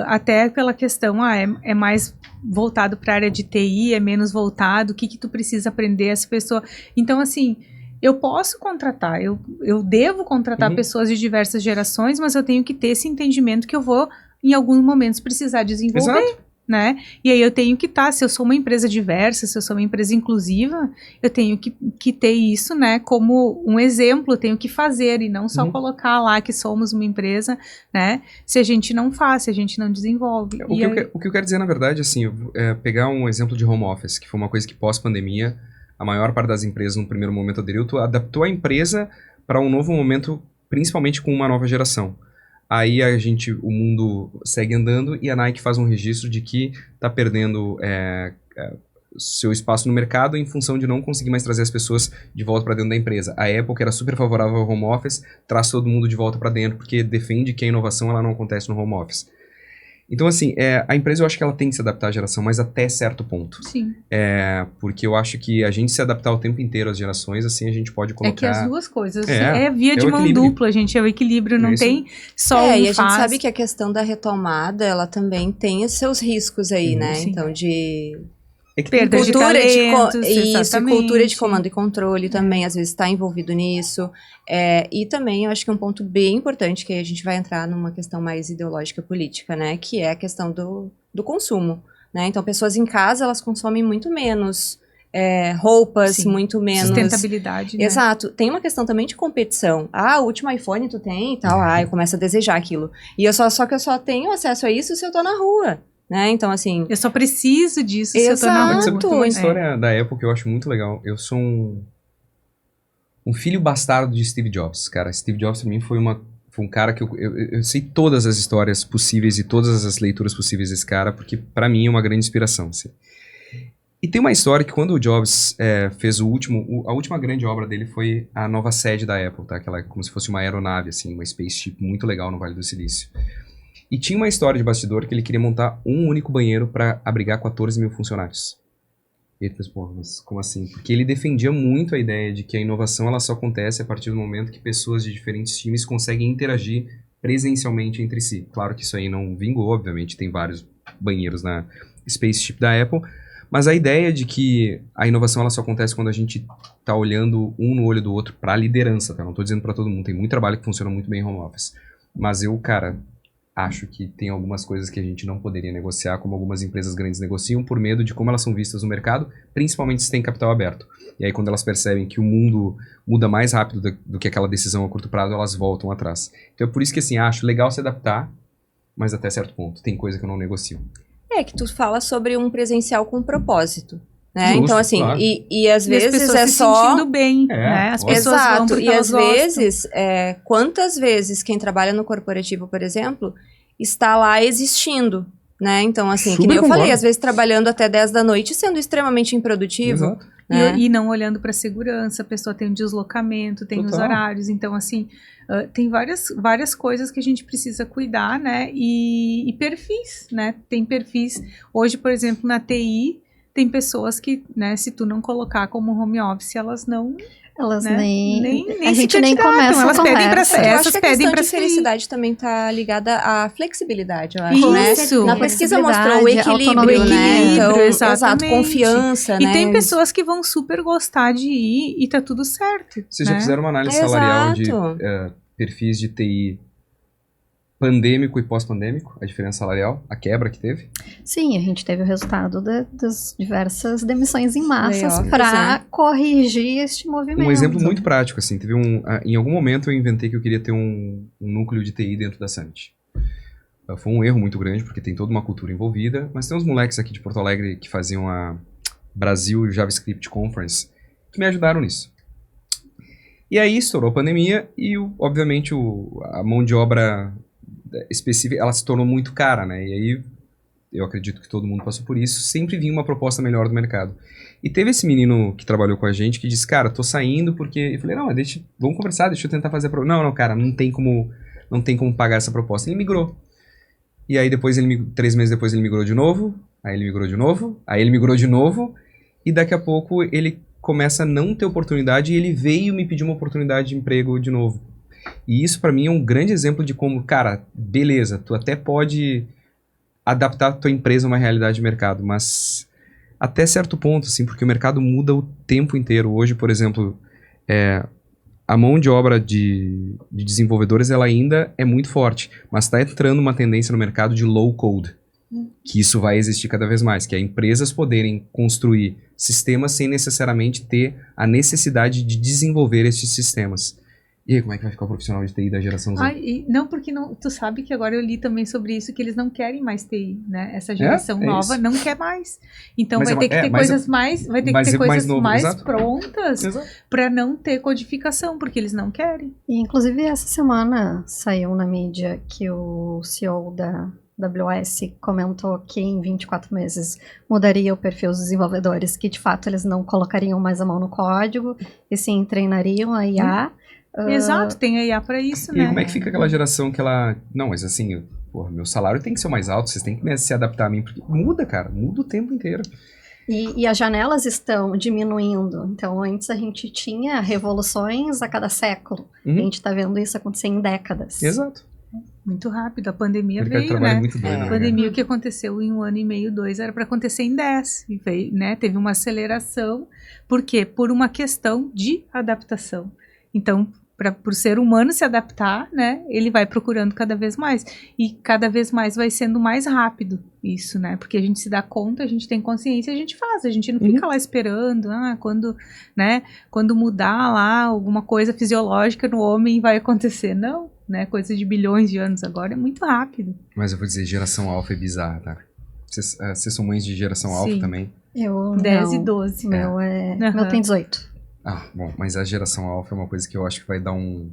até pela questão, é mais voltado para a área de TI, é menos voltado, o que tu precisa aprender essa pessoa. Então, assim... Eu posso contratar, eu devo contratar pessoas de diversas gerações, mas eu tenho que ter esse entendimento que eu vou, em alguns momentos, precisar desenvolver,
Exato.
Né? E aí eu tenho que se eu sou uma empresa diversa, se eu sou uma empresa inclusiva, eu tenho que ter isso, né, como um exemplo, eu tenho que fazer e não só colocar lá que somos uma empresa, né, se a gente não faz, se a gente não desenvolve.
O que eu quero dizer, na verdade, assim, pegar um exemplo de home office, que foi uma coisa que pós-pandemia, a maior parte das empresas no primeiro momento aderiu, tu adaptou a empresa para um novo momento, principalmente com uma nova geração. Aí o mundo segue andando e a Nike faz um registro de que está perdendo seu espaço no mercado em função de não conseguir mais trazer as pessoas de volta para dentro da empresa. A Apple, que era super favorável ao home office, traz todo mundo de volta para dentro porque defende que a inovação ela não acontece no home office. Então, assim, a empresa eu acho que ela tem que se adaptar à geração, mas até certo ponto.
Sim.
Porque eu acho que a gente se adaptar o tempo inteiro às gerações, assim, a gente pode colocar...
É que as duas coisas, via
é
de
o
mão
equilíbrio.
dupla, gente, é o equilíbrio, não tem só um
e a
faz.
gente sabe que a questão da retomada, ela também tem os seus riscos aí, né?
Sim.
Então,
É que tem
Perda de
Cultura
talentos,
isso,
exatamente.
cultura de comando e controle também, às vezes, está envolvido nisso. E também, eu acho que um ponto bem importante, que aí a gente vai entrar numa questão mais ideológica política, né? Que é a questão do consumo, né? Então, pessoas em casa, elas consomem muito menos roupas,
Sim.
muito menos...
Sustentabilidade, né?
Exato. Tem uma questão também de competição. Ah, o último iPhone tu tem e tal. Ah, eu começo a desejar aquilo. E só que eu só tenho acesso a isso se eu tô na rua, né? Então, assim...
Eu só preciso disso se eu tô na
Mas
rua.
tem uma história da Apple que eu acho muito legal. Eu sou um filho bastardo de Steve Jobs, cara. Steve Jobs, pra mim, foi um cara que eu sei todas as histórias possíveis e todas as leituras possíveis desse cara, porque pra mim é uma grande inspiração, assim. E tem uma história que quando o Jobs fez a última grande obra dele foi a nova sede da Apple, tá? Aquela, como se fosse uma aeronave, assim, uma spaceship muito legal no Vale do Silício. E tinha uma história de bastidor que ele queria montar um único banheiro para abrigar 14 mil funcionários. E ele pensou, pô, mas como assim? Porque ele defendia muito a ideia de que a inovação ela só acontece a partir do momento que pessoas de diferentes times conseguem interagir presencialmente entre si. Claro que isso aí não vingou, obviamente, tem vários banheiros na spaceship da Apple, mas a ideia de que a inovação ela só acontece quando a gente tá olhando um no olho do outro para a liderança, tá? Não tô dizendo para todo mundo, tem muito trabalho que funciona muito bem em home office. Mas eu, cara, acho que tem algumas coisas que a gente não poderia negociar, como algumas empresas grandes negociam, por medo de como elas são vistas no mercado, principalmente se tem capital aberto. E aí quando elas percebem que o mundo muda mais rápido do que aquela decisão a curto prazo, elas voltam atrás. Então é por isso que, assim, acho legal se adaptar, mas até certo ponto. Tem coisa que eu não negocio.
Que tu fala sobre um presencial com propósito, né?
Justo,
Então, assim,
claro.
e às
E as
vezes
pessoas
é
se
só...
sentindo bem, né? As pessoas vão
Exato,
porque
e
elas
às
gostam.
vezes, quantas vezes quem trabalha no corporativo, por exemplo, está lá existindo, né? Então, assim, que nem eu falei, às vezes trabalhando até 10 da noite, sendo extremamente improdutivo.
Exato.
Né?
E não olhando para a segurança, a pessoa tem um deslocamento, tem os
Total.
horários, então assim, tem várias coisas que a gente precisa cuidar, né, e perfis, né, tem perfis, hoje, por exemplo, na TI, tem pessoas que, né, se tu não colocar como home office, elas não...
Elas
né,
nem
a
se
gente nem
candidatam,
começa
elas
a
pedem
conversa.
pra
Eu
Essas
acho que a
pedem
questão
pra
de
sair.
felicidade também tá ligada à flexibilidade, eu acho, né?
Isso.
Na pesquisa mostrou o
Flexibilidade,
equilíbrio, né?
autonomia.
Então, exato,
Exatamente.
confiança,
E
né?
tem pessoas que vão super gostar de ir e tá tudo certo.
Vocês
né?
já fizeram uma análise
Exato.
salarial de perfis de TI pandêmico e pós-pandêmico? A diferença salarial? A quebra que teve?
Sim, a gente teve o resultado das diversas demissões em massas
Layoffs,
para corrigir este movimento.
Um exemplo muito prático, assim, teve em algum momento eu inventei que eu queria ter um núcleo de TI dentro da Summit. Foi um erro muito grande, porque tem toda uma cultura envolvida, mas tem uns moleques aqui de Porto Alegre que faziam a Brasil JavaScript Conference, que me ajudaram nisso. E aí estourou a pandemia e, obviamente, a mão de obra específica, ela se tornou muito cara, né? E aí, eu acredito que todo mundo passou por isso, sempre vinha uma proposta melhor do mercado. E teve esse menino que trabalhou com a gente que disse, cara, tô saindo porque... Eu falei, não, mas vamos conversar, deixa eu tentar fazer a proposta. Não, cara, não tem como pagar essa proposta. Ele migrou. E aí, 3 meses depois, ele migrou de novo, aí ele migrou de novo, aí ele migrou de novo, e daqui a pouco ele começa a não ter oportunidade e ele veio me pedir uma oportunidade de emprego de novo. E isso pra mim é um grande exemplo de como, cara, beleza, tu até pode adaptar a tua empresa a uma realidade de mercado, mas até certo ponto, assim, porque o mercado muda o tempo inteiro. Hoje, por exemplo, a mão de obra de desenvolvedores ela ainda é muito forte, mas está entrando uma tendência no mercado de low code, que isso vai existir cada vez mais, que é empresas poderem construir sistemas sem necessariamente ter a necessidade de desenvolver esses sistemas. E aí, como é que vai ficar o profissional de TI da geração Z?
Não, porque tu sabe que agora eu li também sobre isso, que eles não querem mais TI, né? Essa geração nova
isso.
não quer mais. Então
Mas
vai ter que ter coisas mais
novo,
mais
exato.
prontas
Exato.
para não ter codificação, porque eles não querem.
E, inclusive, essa semana saiu na mídia que o CEO da AWS comentou que em 24 meses mudaria o perfil dos desenvolvedores, que de fato eles não colocariam mais a mão no código, e sim treinariam a IA.
Exato, tem a IA para isso,
E
né?
aí, como é que fica aquela geração que ela... Não, mas assim, porra, meu salário tem que ser o mais alto, vocês têm que se adaptar a mim, porque muda, cara, muda o tempo inteiro.
E as janelas estão diminuindo. Então, antes a gente tinha revoluções a cada século.
Uhum.
A gente está vendo isso acontecer em décadas.
Exato.
Muito rápido. A pandemia
Mercado de
veio,
trabalho é
né?
muito doido,
É.
né,
A
cara?
pandemia, o que aconteceu em 1 ano e meio, 2, era para acontecer em 10. E veio, né? Teve uma aceleração. Por quê? Por uma questão de adaptação. Então, para o ser humano se adaptar, né? Ele vai procurando cada vez mais. E cada vez mais vai sendo mais rápido isso, né? Porque a gente se dá conta, a gente tem consciência, a gente faz. A gente não fica lá esperando, quando, né? Quando mudar lá alguma coisa fisiológica no homem vai acontecer. Não, né? Coisa de bilhões de anos agora, é muito rápido.
Mas eu vou dizer, geração alfa é bizarra, tá? Vocês são mães de geração alfa
Sim.
também?
Eu
10
não.
e 12.
Meu,
Aham.
meu tem 18.
Ah, bom, mas a geração alfa é uma coisa que eu acho que vai dar um...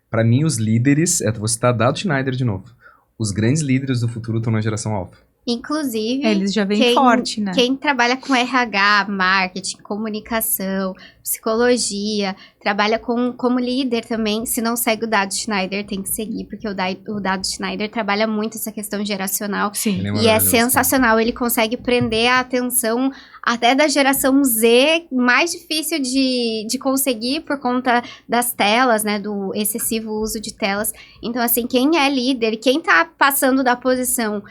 Pra mim, os líderes... vou citar Dado Schneider de novo. Os grandes líderes do futuro estão na geração alfa.
Inclusive,
Eles já vêm
quem-
forte, né?
quem trabalha com RH, marketing, comunicação, psicologia, trabalha como líder também, se não segue o Dado Schneider, tem que seguir, porque o Dado Schneider trabalha muito essa questão geracional.
Sim.
Ele
E é
maravilhoso, cara.
sensacional, ele consegue prender a atenção até da geração Z, mais difícil de conseguir por conta das telas, né, do excessivo uso de telas. Então, assim, quem é líder, quem tá passando da posição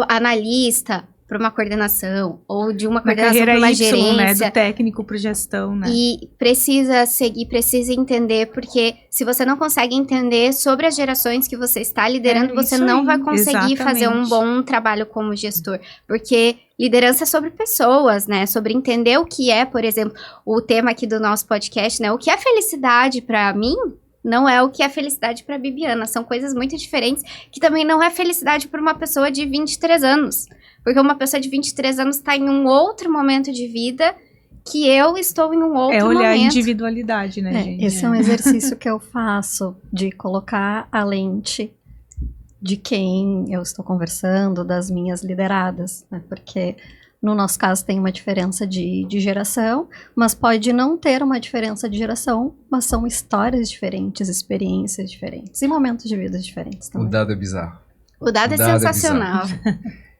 analista para uma coordenação, ou de uma
Uma
coordenação para
carreira
uma
Y, né?
gerência,
Do técnico para gestão, né?
e precisa seguir, precisa entender, porque se você não consegue entender sobre as gerações que você está liderando,
É
você
isso
não
aí,
vai conseguir fazer um
exatamente.
bom trabalho como gestor, porque liderança é sobre pessoas, né? Sobre entender o que é, por exemplo, o tema aqui do nosso podcast, né? O que é felicidade para mim não é o que é felicidade para Bibiana, são coisas muito diferentes, que também não é felicidade para uma pessoa de 23 anos. Porque uma pessoa de 23 anos está em um outro momento de vida que eu estou em um outro
É olhar a
momento.
individualidade, né, gente?
Esse é um exercício que eu faço de colocar a lente de quem eu estou conversando, das minhas lideradas, né? Porque no nosso caso tem uma diferença de geração, mas pode não ter uma diferença de geração, mas são histórias diferentes, experiências diferentes e momentos de vida diferentes
O
também.
Dado é bizarro.
O dado é
O dado é
sensacional.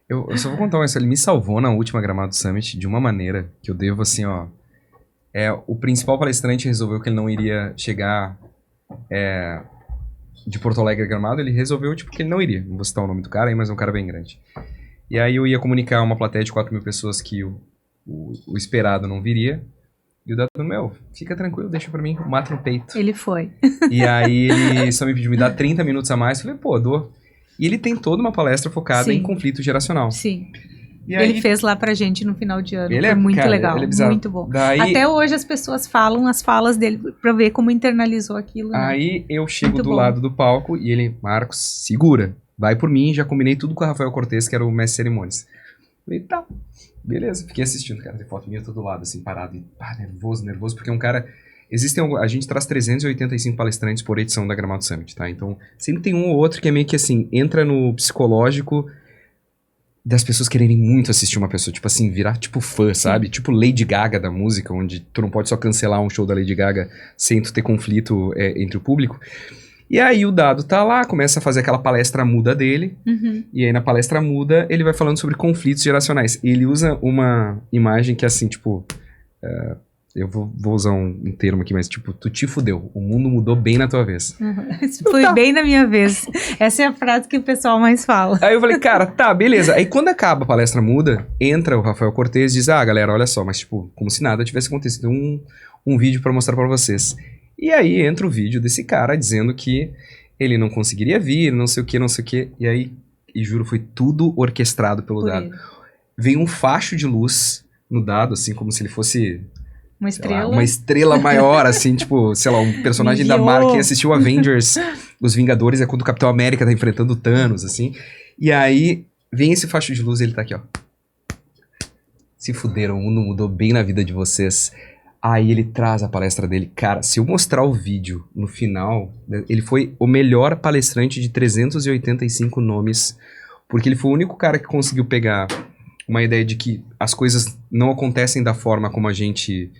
Eu só vou contar uma história. Ele me salvou na última Gramado Summit de uma maneira que eu devo, assim, ó... o principal palestrante resolveu que ele não iria chegar de Porto Alegre a Gramado. Ele resolveu, tipo, que ele não iria. Não vou citar o nome do cara aí, mas é um cara bem grande. E aí eu ia comunicar a uma plateia de 4 mil pessoas que o esperado não viria. E o Dado, meu, fica tranquilo, deixa pra mim, mata no peito.
Ele foi.
E aí ele só me pediu me dar 30 minutos a mais. Eu falei, pô, dou. E ele tem toda uma palestra focada
Sim.
em conflito geracional.
Sim.
E aí,
Ele fez lá pra gente no final de ano.
Ele
Foi muito
cara,
legal.
ele é bizarro.
Muito bom.
Daí,
Até hoje as pessoas falam as falas dele pra ver como internalizou aquilo. Né?
aí eu chego
Muito
do
bom.
lado do palco e ele, Marcos, segura. Vai por mim, já combinei tudo com o Rafael Cortez, que era o mestre de cerimônias. Falei, tá, beleza. Fiquei assistindo, cara, tem foto minha todo lado, assim, parado. E, nervoso, porque um cara... A gente traz 385 palestrantes por edição da Gramado Summit, tá? Então, sempre tem um ou outro que é meio que assim, entra no psicológico das pessoas quererem muito assistir uma pessoa, tipo assim, virar tipo fã, sabe? Tipo Lady Gaga da música, onde tu não pode só cancelar um show da Lady Gaga sem tu ter conflito entre o público. E aí o Dado tá lá, começa a fazer aquela palestra muda dele,
Uhum.
e aí na palestra muda ele vai falando sobre conflitos geracionais. Ele usa uma imagem que é assim, tipo... eu vou usar um termo aqui, mas tipo, tu te fudeu, o mundo mudou bem na tua vez.
Isso foi bem na minha vez. Essa é a frase que o pessoal mais fala.
Aí eu falei, cara, tá, beleza. Aí quando acaba a palestra muda, entra o Rafael Cortez e diz, galera, olha só, mas tipo, como se nada tivesse acontecido, um vídeo pra mostrar pra vocês. E aí entra o vídeo desse cara dizendo que ele não conseguiria vir, não sei o que, e aí, e juro, foi tudo orquestrado pelo
Por
Dado.
ele.
Vem um facho de luz no Dado, assim, como se ele fosse...
Uma
sei lá,
estrela.
uma estrela maior, assim, tipo, sei lá, um personagem da
Enviou.
Marvel. Quem assistiu Avengers, Os Vingadores, é quando o Capitão América tá enfrentando o Thanos, assim. E aí, vem esse facho de luz e ele tá aqui, ó. Se fuderam, o mundo mudou bem na vida de vocês. Aí ele traz a palestra dele. Cara, se eu mostrar o vídeo no final, ele foi o melhor palestrante de 385 nomes, porque ele foi o único cara que conseguiu pegar uma ideia de que as coisas não acontecem da forma como a gente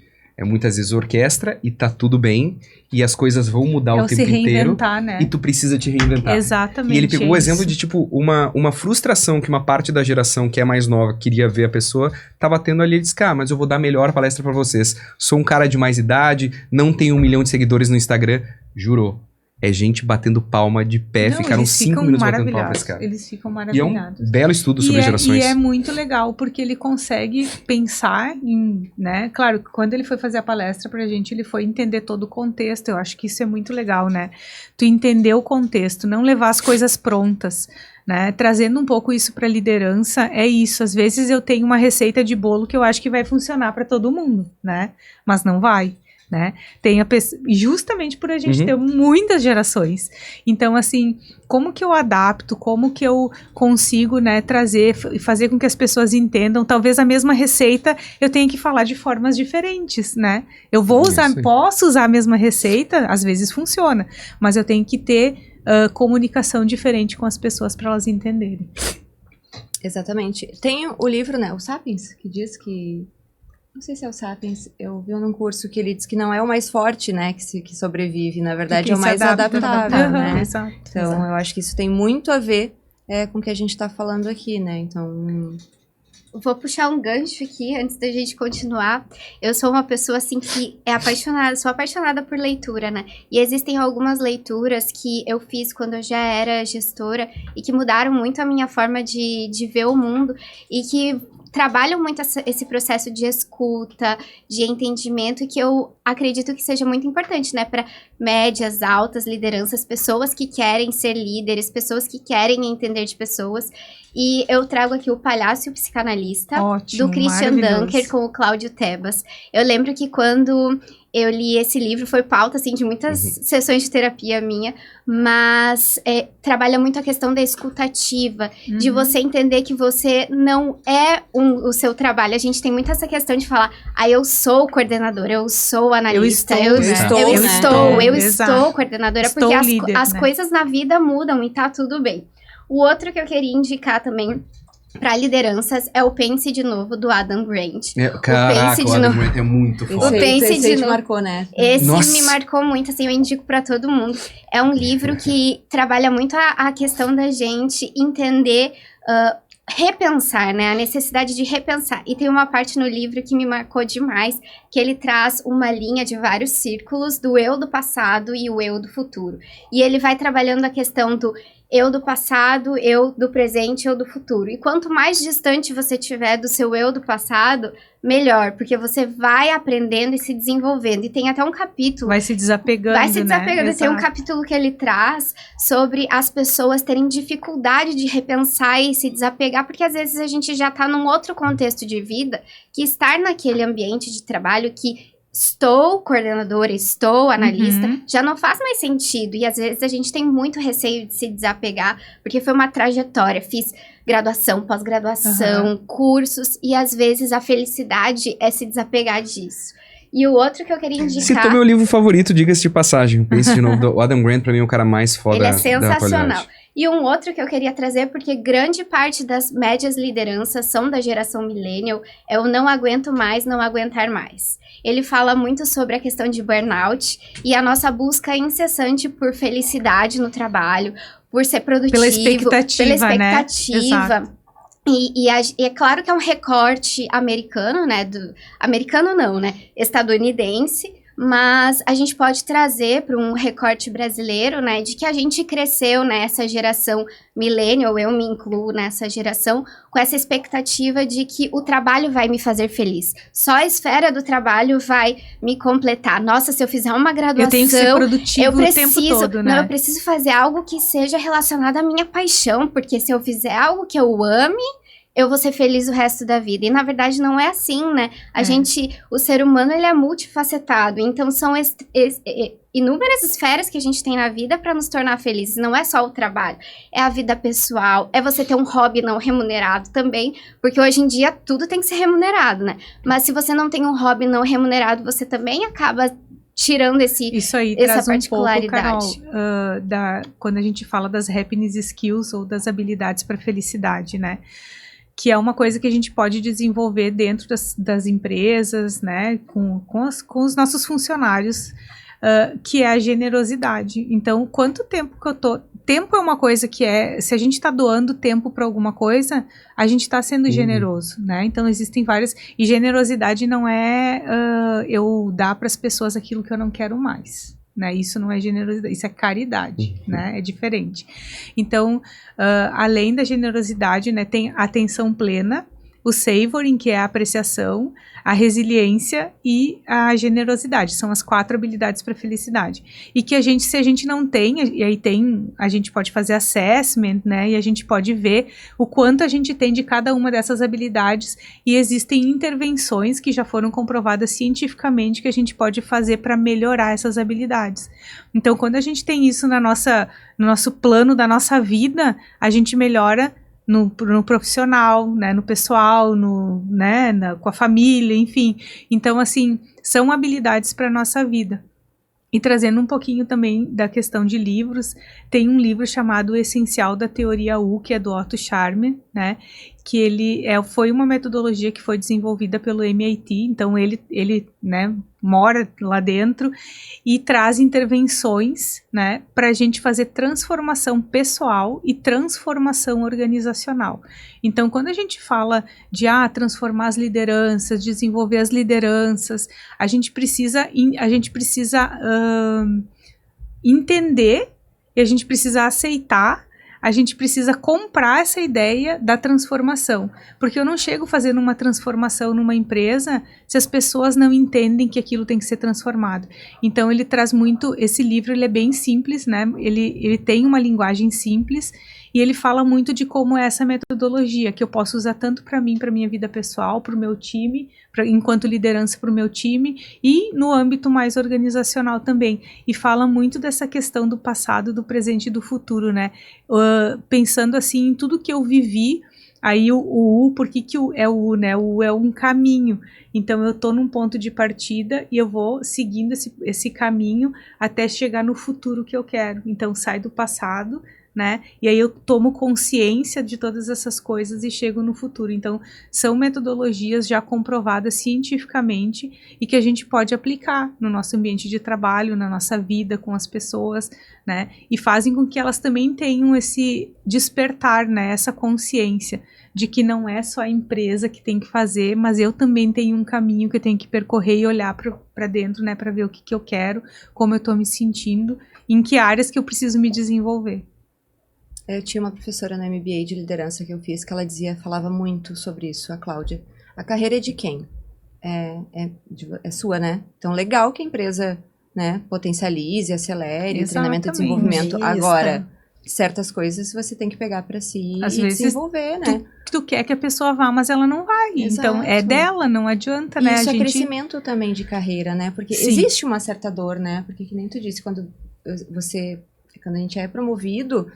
muitas vezes orquestra e tá tudo bem, e as coisas vão mudar
É
o
o se
tempo inteiro,
reinventar, né?
e tu precisa te reinventar.
Exatamente.
E ele pegou
é
o exemplo
isso.
de, tipo, uma frustração que uma parte da geração que é mais nova queria ver a pessoa, tava tendo ali, ele disse, mas eu vou dar a melhor palestra pra vocês. Sou um cara de mais idade, não tenho 1 milhão de seguidores no Instagram. Jurou. é gente batendo palma de pé,
Não,
ficaram
eles
5
ficam
minutos batendo palma pra
maravilhados.
esse cara.
Eles ficam
E é um
maravilhados.
belo estudo sobre gerações.
E é muito legal, porque ele consegue pensar em, né? Claro, quando ele foi fazer a palestra pra gente, ele foi entender todo o contexto. Eu acho que isso é muito legal, né? Tu entender o contexto, não levar as coisas prontas, né? Trazendo um pouco isso pra liderança, é isso. Às vezes eu tenho uma receita de bolo que eu acho que vai funcionar pra todo mundo, né? Mas não vai. Né? Justamente por a gente ter muitas gerações. Então, assim, como que eu adapto, como que eu consigo, né, trazer e fazer com que as pessoas entendam, talvez a mesma receita eu tenha que falar de formas diferentes, né? Eu vou usar, posso usar a mesma receita, às vezes funciona, mas eu tenho que ter comunicação diferente com as pessoas para elas entenderem.
Exatamente. Tem o livro, né, o Sapiens, que diz que... Não sei se é o Sapiens, eu vi num curso que ele diz que não é o mais forte, né, que sobrevive, na verdade é o mais adaptável, né?
Exato.
Então, eu acho que isso tem muito a ver com o que a gente tá falando aqui, né? Então...
Vou puxar um gancho aqui, antes da gente continuar. Eu sou uma pessoa, assim, que é apaixonada, sou apaixonada por leitura, né? E existem algumas leituras que eu fiz quando eu já era gestora e que mudaram muito a minha forma de ver o mundo e que trabalham muito esse processo de escuta, de entendimento, e que eu acredito que seja muito importante, né, para médias, altas lideranças, pessoas que querem ser líderes, pessoas que querem entender de pessoas. E eu trago aqui o Palhaço e o Psicanalista,
ótimo,
do Christian Dunker com o Cláudio Tebas. Eu lembro que quando eu li esse livro, foi pauta, assim, de muitas sessões de terapia minha, mas trabalha muito a questão da escutativa, de você entender que você não é o seu trabalho. A gente tem muito essa questão de falar, eu sou coordenadora, eu sou analista, eu estou coordenadora,
estou
porque
líder,
as coisas na vida mudam e tá tudo bem. O outro que eu queria indicar também para lideranças é o Pense de Novo, do Adam Grant.
Caraca, o Adam Grant é muito foda.
O Pense de Novo
marcou, né?
Esse me marcou muito, assim, eu indico para todo mundo. É um livro que trabalha muito a questão da gente entender, repensar, né? A necessidade de repensar. E tem uma parte no livro que me marcou demais, que ele traz uma linha de vários círculos do eu do passado e o eu do futuro. E ele vai trabalhando a questão do eu do passado, eu do presente, eu do futuro. E quanto mais distante você tiver do seu eu do passado, melhor, porque você vai aprendendo e se desenvolvendo. E tem até um capítulo...
Vai se desapegando,
né? Tem um capítulo que ele traz sobre as pessoas terem dificuldade de repensar e se desapegar, porque às vezes a gente já tá num outro contexto de vida, que estar naquele ambiente de trabalho que... Estou coordenadora, estou analista, já não faz mais sentido. E às vezes a gente tem muito receio de se desapegar, porque foi uma trajetória. Fiz graduação, pós-graduação, cursos, e às vezes a felicidade é se desapegar disso. E o outro que eu queria indicar...
Citou meu livro favorito, diga-se de passagem. Pense de novo, o Adam Grant pra mim é o cara mais foda da atualidade.
Ele é sensacional. E um outro que eu queria trazer, porque grande parte das médias lideranças são da geração millennial, é o não aguento mais, não aguentar mais. Ele fala muito sobre a questão de burnout e a nossa busca incessante por felicidade no trabalho, por ser produtivo,
pela expectativa,
né? E é claro que é um recorte americano, né? Americano não, né? Estadunidense. Mas a gente pode trazer para um recorte brasileiro, né, de que a gente cresceu nessa geração millennial, eu me incluo nessa geração, com essa expectativa de que o trabalho vai me fazer feliz. Só a esfera do trabalho vai me completar. Nossa, se eu fizer uma graduação...
Eu tenho que ser produtivo o tempo todo, né?
Não, eu preciso fazer algo que seja relacionado à minha paixão, porque se eu fizer algo que eu ame... eu vou ser feliz o resto da vida. E, na verdade, não é assim, né? O ser humano, ele é multifacetado. Então, são inúmeras esferas que a gente tem na vida para nos tornar felizes. Não é só o trabalho. É a vida pessoal. É você ter um hobby não remunerado também. Porque, hoje em dia, tudo tem que ser remunerado, né? Mas, se você não tem um hobby não remunerado, você também acaba... tirando
isso aí
essa
traz
particularidade.
Um pouco, Carol, quando a gente fala das happiness skills ou das habilidades para felicidade, né? Que é uma coisa que a gente pode desenvolver dentro das empresas, né? Com os nossos funcionários, que é a generosidade. Então, quanto tempo que eu tô... Tempo é uma coisa que se a gente está doando tempo para alguma coisa, a gente está sendo generoso, né? Então, existem várias... E generosidade não é eu dar para as pessoas aquilo que eu não quero mais, né? Isso não é generosidade, isso é caridade, né? É diferente. Então, além da generosidade, né, tem a atenção plena, o savoring, que é a apreciação, a resiliência e a generosidade. São as 4 habilidades para felicidade. E que se a gente não tem, e aí a gente pode fazer assessment, né? E a gente pode ver o quanto a gente tem de cada uma dessas habilidades. E existem intervenções que já foram comprovadas cientificamente que a gente pode fazer para melhorar essas habilidades. Então, quando a gente tem isso no nosso plano da nossa vida, a gente melhora no profissional, né, no pessoal, né, com a família, enfim. Então, assim, são habilidades para a nossa vida. E trazendo um pouquinho também da questão de livros, tem um livro chamado O Essencial da Teoria U, que é do Otto Scharmer, né, que ele foi uma metodologia que foi desenvolvida pelo MIT, então ele né, mora lá dentro e traz intervenções, né, para a gente fazer transformação pessoal e transformação organizacional. Então, quando a gente fala de transformar as lideranças, desenvolver as lideranças, a gente precisa entender e a gente precisa aceitar, a gente precisa comprar essa ideia da transformação, porque eu não chego fazendo uma transformação numa empresa se as pessoas não entendem que aquilo tem que ser transformado. Então ele traz muito, esse livro ele é bem simples, né? Ele tem uma linguagem simples e ele fala muito de como é essa metodologia que eu posso usar tanto para mim, para minha vida pessoal, para o meu time, enquanto liderança para o meu time e no âmbito mais organizacional também. E fala muito dessa questão do passado, do presente e do futuro, né? Pensando assim em tudo que eu vivi, aí o U, por que é o U, né? O U é um caminho. Então eu tô num ponto de partida e eu vou seguindo esse caminho até chegar no futuro que eu quero. Então sai do passado, né? E aí eu tomo consciência de todas essas coisas e chego no futuro. Então, são metodologias já comprovadas cientificamente e que a gente pode aplicar no nosso ambiente de trabalho, na nossa vida com as pessoas, né? E fazem com que elas também tenham esse despertar, né? Essa consciência de que não é só a empresa que tem que fazer, mas eu também tenho um caminho que eu tenho que percorrer e olhar para dentro, né? Para ver o que eu quero, como eu estou me sentindo, em que áreas que eu preciso me desenvolver.
Eu tinha uma professora na MBA de liderança que eu fiz que ela falava muito sobre isso, a Cláudia. A carreira é de quem? É sua, né? Então, legal que a empresa, né, potencialize, acelere o treinamento e desenvolvimento.
Isso.
Agora, certas coisas você tem que pegar para si
Às
e
vezes
desenvolver, né?
Tu quer que a pessoa vá, mas ela não vai.
Exato.
Então, é dela, não adianta, né?
Isso é crescimento também de carreira, né? Porque existe uma certa dor, né? Porque, que nem tu disse, quando a gente é promovido,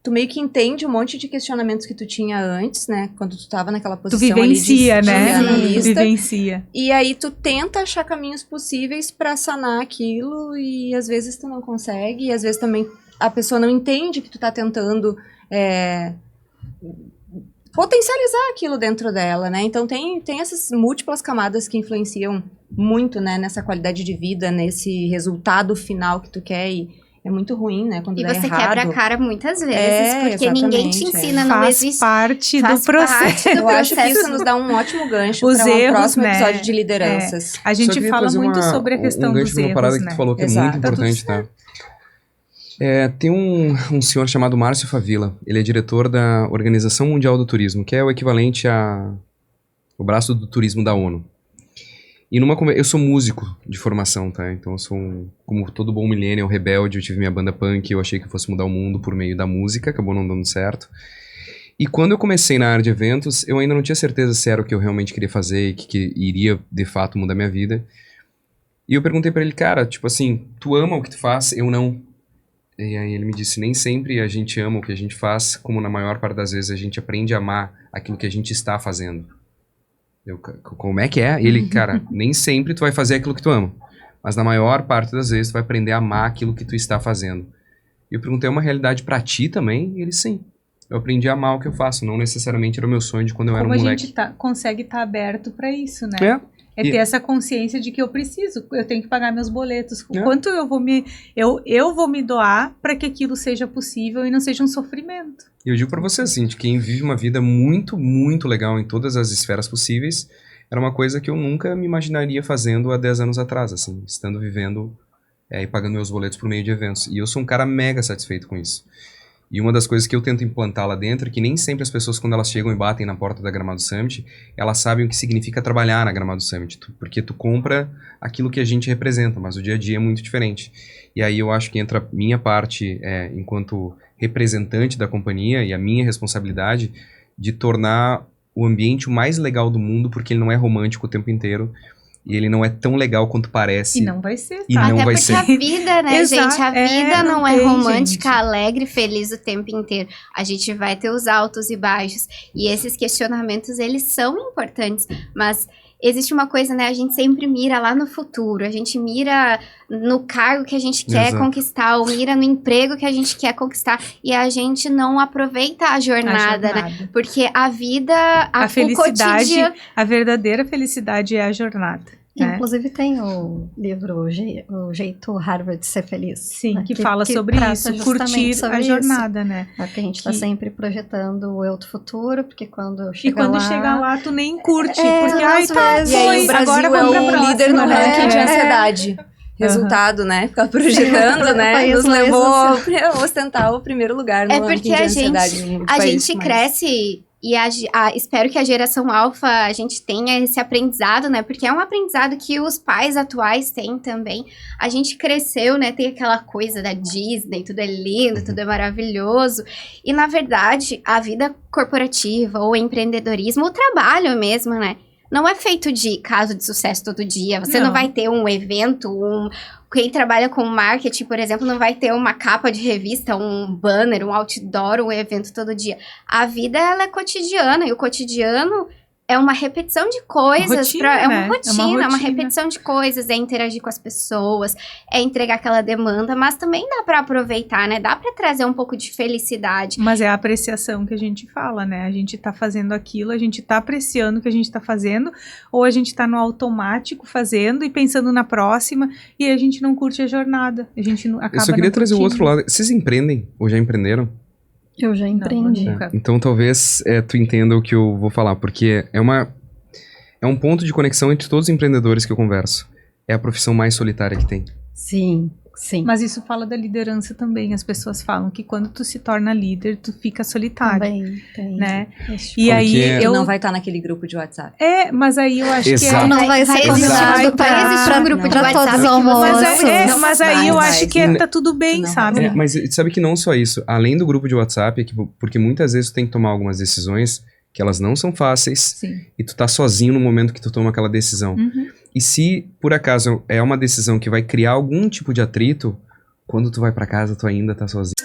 tu meio que entende um monte de questionamentos que tu tinha antes, né? Quando tu tava naquela posição
tu vivencia,
ali de
né?
analista.
Vivencia.
E aí tu tenta achar caminhos possíveis pra sanar aquilo e às vezes tu não consegue. E às vezes também a pessoa não entende que tu tá tentando potencializar aquilo dentro dela, né? Então tem essas múltiplas camadas que influenciam muito, né? Nessa qualidade de vida, nesse resultado final que tu quer é muito ruim, né? Quando dá
E você
errado.
quebra a cara muitas vezes, porque ninguém te ensina, não existe.
Parte do processo.
Eu acho que isso nos dá um ótimo gancho para um próximo episódio de lideranças.
A gente fala muito sobre a questão dos
uma
erros,
parada
né?
que tu falou que
Exato.
é muito importante, tá? Tem um senhor chamado Márcio Favila. Ele é diretor da Organização Mundial do Turismo, que é o equivalente o braço do turismo da ONU. E eu sou músico de formação, tá? Então eu sou como todo bom millennial rebelde, eu tive minha banda punk, eu achei que eu fosse mudar o mundo por meio da música, acabou não dando certo. E quando eu comecei na área de eventos, eu ainda não tinha certeza se era o que eu realmente queria fazer e que iria, de fato, mudar minha vida. E eu perguntei pra ele, cara, tipo assim, tu ama o que tu faz? Eu não. E aí ele me disse, nem sempre a gente ama o que a gente faz, como na maior parte das vezes a gente aprende a amar aquilo que a gente está fazendo. Como é que é? Ele, cara, nem sempre tu vai fazer aquilo que tu ama, mas na maior parte das vezes tu vai aprender a amar aquilo que tu está fazendo. E eu perguntei, é uma realidade pra ti também? E ele, sim. Eu aprendi a amar o que eu faço, não necessariamente era o meu sonho de quando eu era um moleque.
Como a gente consegue estar aberto pra isso, né? É ter essa consciência de que eu tenho que pagar meus boletos. Quanto eu vou me doar para que aquilo seja possível e não seja um sofrimento.
E eu digo pra você assim, de quem vive uma vida muito, muito legal em todas as esferas possíveis, era uma coisa que eu nunca me imaginaria fazendo há 10 anos atrás, assim, estando vivendo e pagando meus boletos por meio de eventos. E eu sou um cara mega satisfeito com isso. E uma das coisas que eu tento implantar lá dentro é que nem sempre as pessoas, quando elas chegam e batem na porta da Gramado Summit, elas sabem o que significa trabalhar na Gramado Summit, porque tu compra aquilo que a gente representa, mas o dia a dia é muito diferente. E aí eu acho que entra a minha parte, enquanto representante da companhia, e a minha responsabilidade de tornar o ambiente o mais legal do mundo, porque ele não é romântico o tempo inteiro, e ele não é tão legal quanto parece.
E não vai ser,
E
tá?
não
Até
vai
porque
ser.
a vida, né,
Exato,
gente? A vida não é
tem,
romântica,
gente.
alegre, feliz o tempo inteiro. A gente vai ter os altos e baixos. E esses questionamentos, eles são importantes. Mas existe uma coisa, né? A gente sempre mira lá no futuro. A gente mira no cargo que a gente quer
Exato.
conquistar. Ou mira no emprego que a gente quer conquistar. E a gente não aproveita a jornada, né? Porque a vida,
A
o
felicidade,
cotidiano...
a verdadeira felicidade é a jornada. Né?
Inclusive tem o livro O Jeito Harvard de Ser Feliz.
Sim,
né?
que fala sobre
trata
isso,
justamente
curtir
sobre
a
isso.
jornada, né?
É porque a gente está
Que-
sempre projetando o eu do futuro, porque quando
E
chega
quando
lá...
chega lá, tu nem curte,
É,
porque,
às
ai, tá,
vezes.
E aí
foi,
o Brasil
agora
é
vamos pra
o
próxima,
líder no
né?
ranking de
É.
ansiedade. Resultado, né? Ficar projetando, né?
País
Nos
mais
levou a ostentar o primeiro lugar no
É
ranking
porque
de
a
ansiedade.
gente-
no
A
país
gente
mais-
cresce e espero que a geração alfa a gente tenha esse aprendizado, né? Porque é um aprendizado que os pais atuais têm também. A gente cresceu, né? Tem aquela coisa da Disney, tudo é lindo, tudo é maravilhoso. E na verdade, a vida corporativa, ou empreendedorismo, o trabalho mesmo, né? Não é feito de caso de sucesso todo dia. Você não
Não.
vai ter um evento, quem trabalha com marketing, por exemplo, não vai ter uma capa de revista, um banner, um outdoor, um evento todo dia. A vida, ela é cotidiana, e o cotidiano é uma repetição de coisas.
Rotina,
É uma
né?
rotina, é uma
rotina.
repetição de coisas. É interagir com as pessoas, é entregar aquela demanda, mas também dá pra aproveitar, né? Dá pra trazer um pouco de felicidade.
Mas é a apreciação que a gente fala, né? A gente tá fazendo aquilo, a gente tá apreciando o que a gente tá fazendo, ou a gente tá no automático fazendo e pensando na próxima, e a gente não curte a jornada. A gente não, acaba
Eu só queria
não
trazer o
curtindo.
outro lado. Vocês empreendem? Ou já empreenderam?
Eu já empreendi.
Não, nunca.
Então talvez tu entenda o que eu vou falar, porque é um ponto de conexão entre todos os empreendedores que eu converso. É a profissão mais solitária que tem.
Sim, sim.
Mas isso fala da liderança também. As pessoas falam que quando tu se torna líder, tu fica solitário,
Também tem.
né?
esse
E
ponto.
aí
Porque-
eu...
Não vai estar naquele grupo de WhatsApp.
Mas aí eu acho
Exato.
que
Não vai ser
Vai
existir-
convidado
vai existir um grupo de
pra
WhatsApp
todos os
que você-
almoços.
Mas aí eu
Vai,
acho que
vai.
tá tudo bem,
Não vai.
sabe?
Mas sabe que não só isso. Além do grupo de WhatsApp, porque muitas vezes tu tem que tomar algumas decisões que elas não são fáceis
Sim.
e tu tá sozinho no momento que tu toma aquela decisão.
Uhum.
E se, por acaso, é uma decisão que vai criar algum tipo de atrito, quando tu vai pra casa, tu ainda tá sozinho.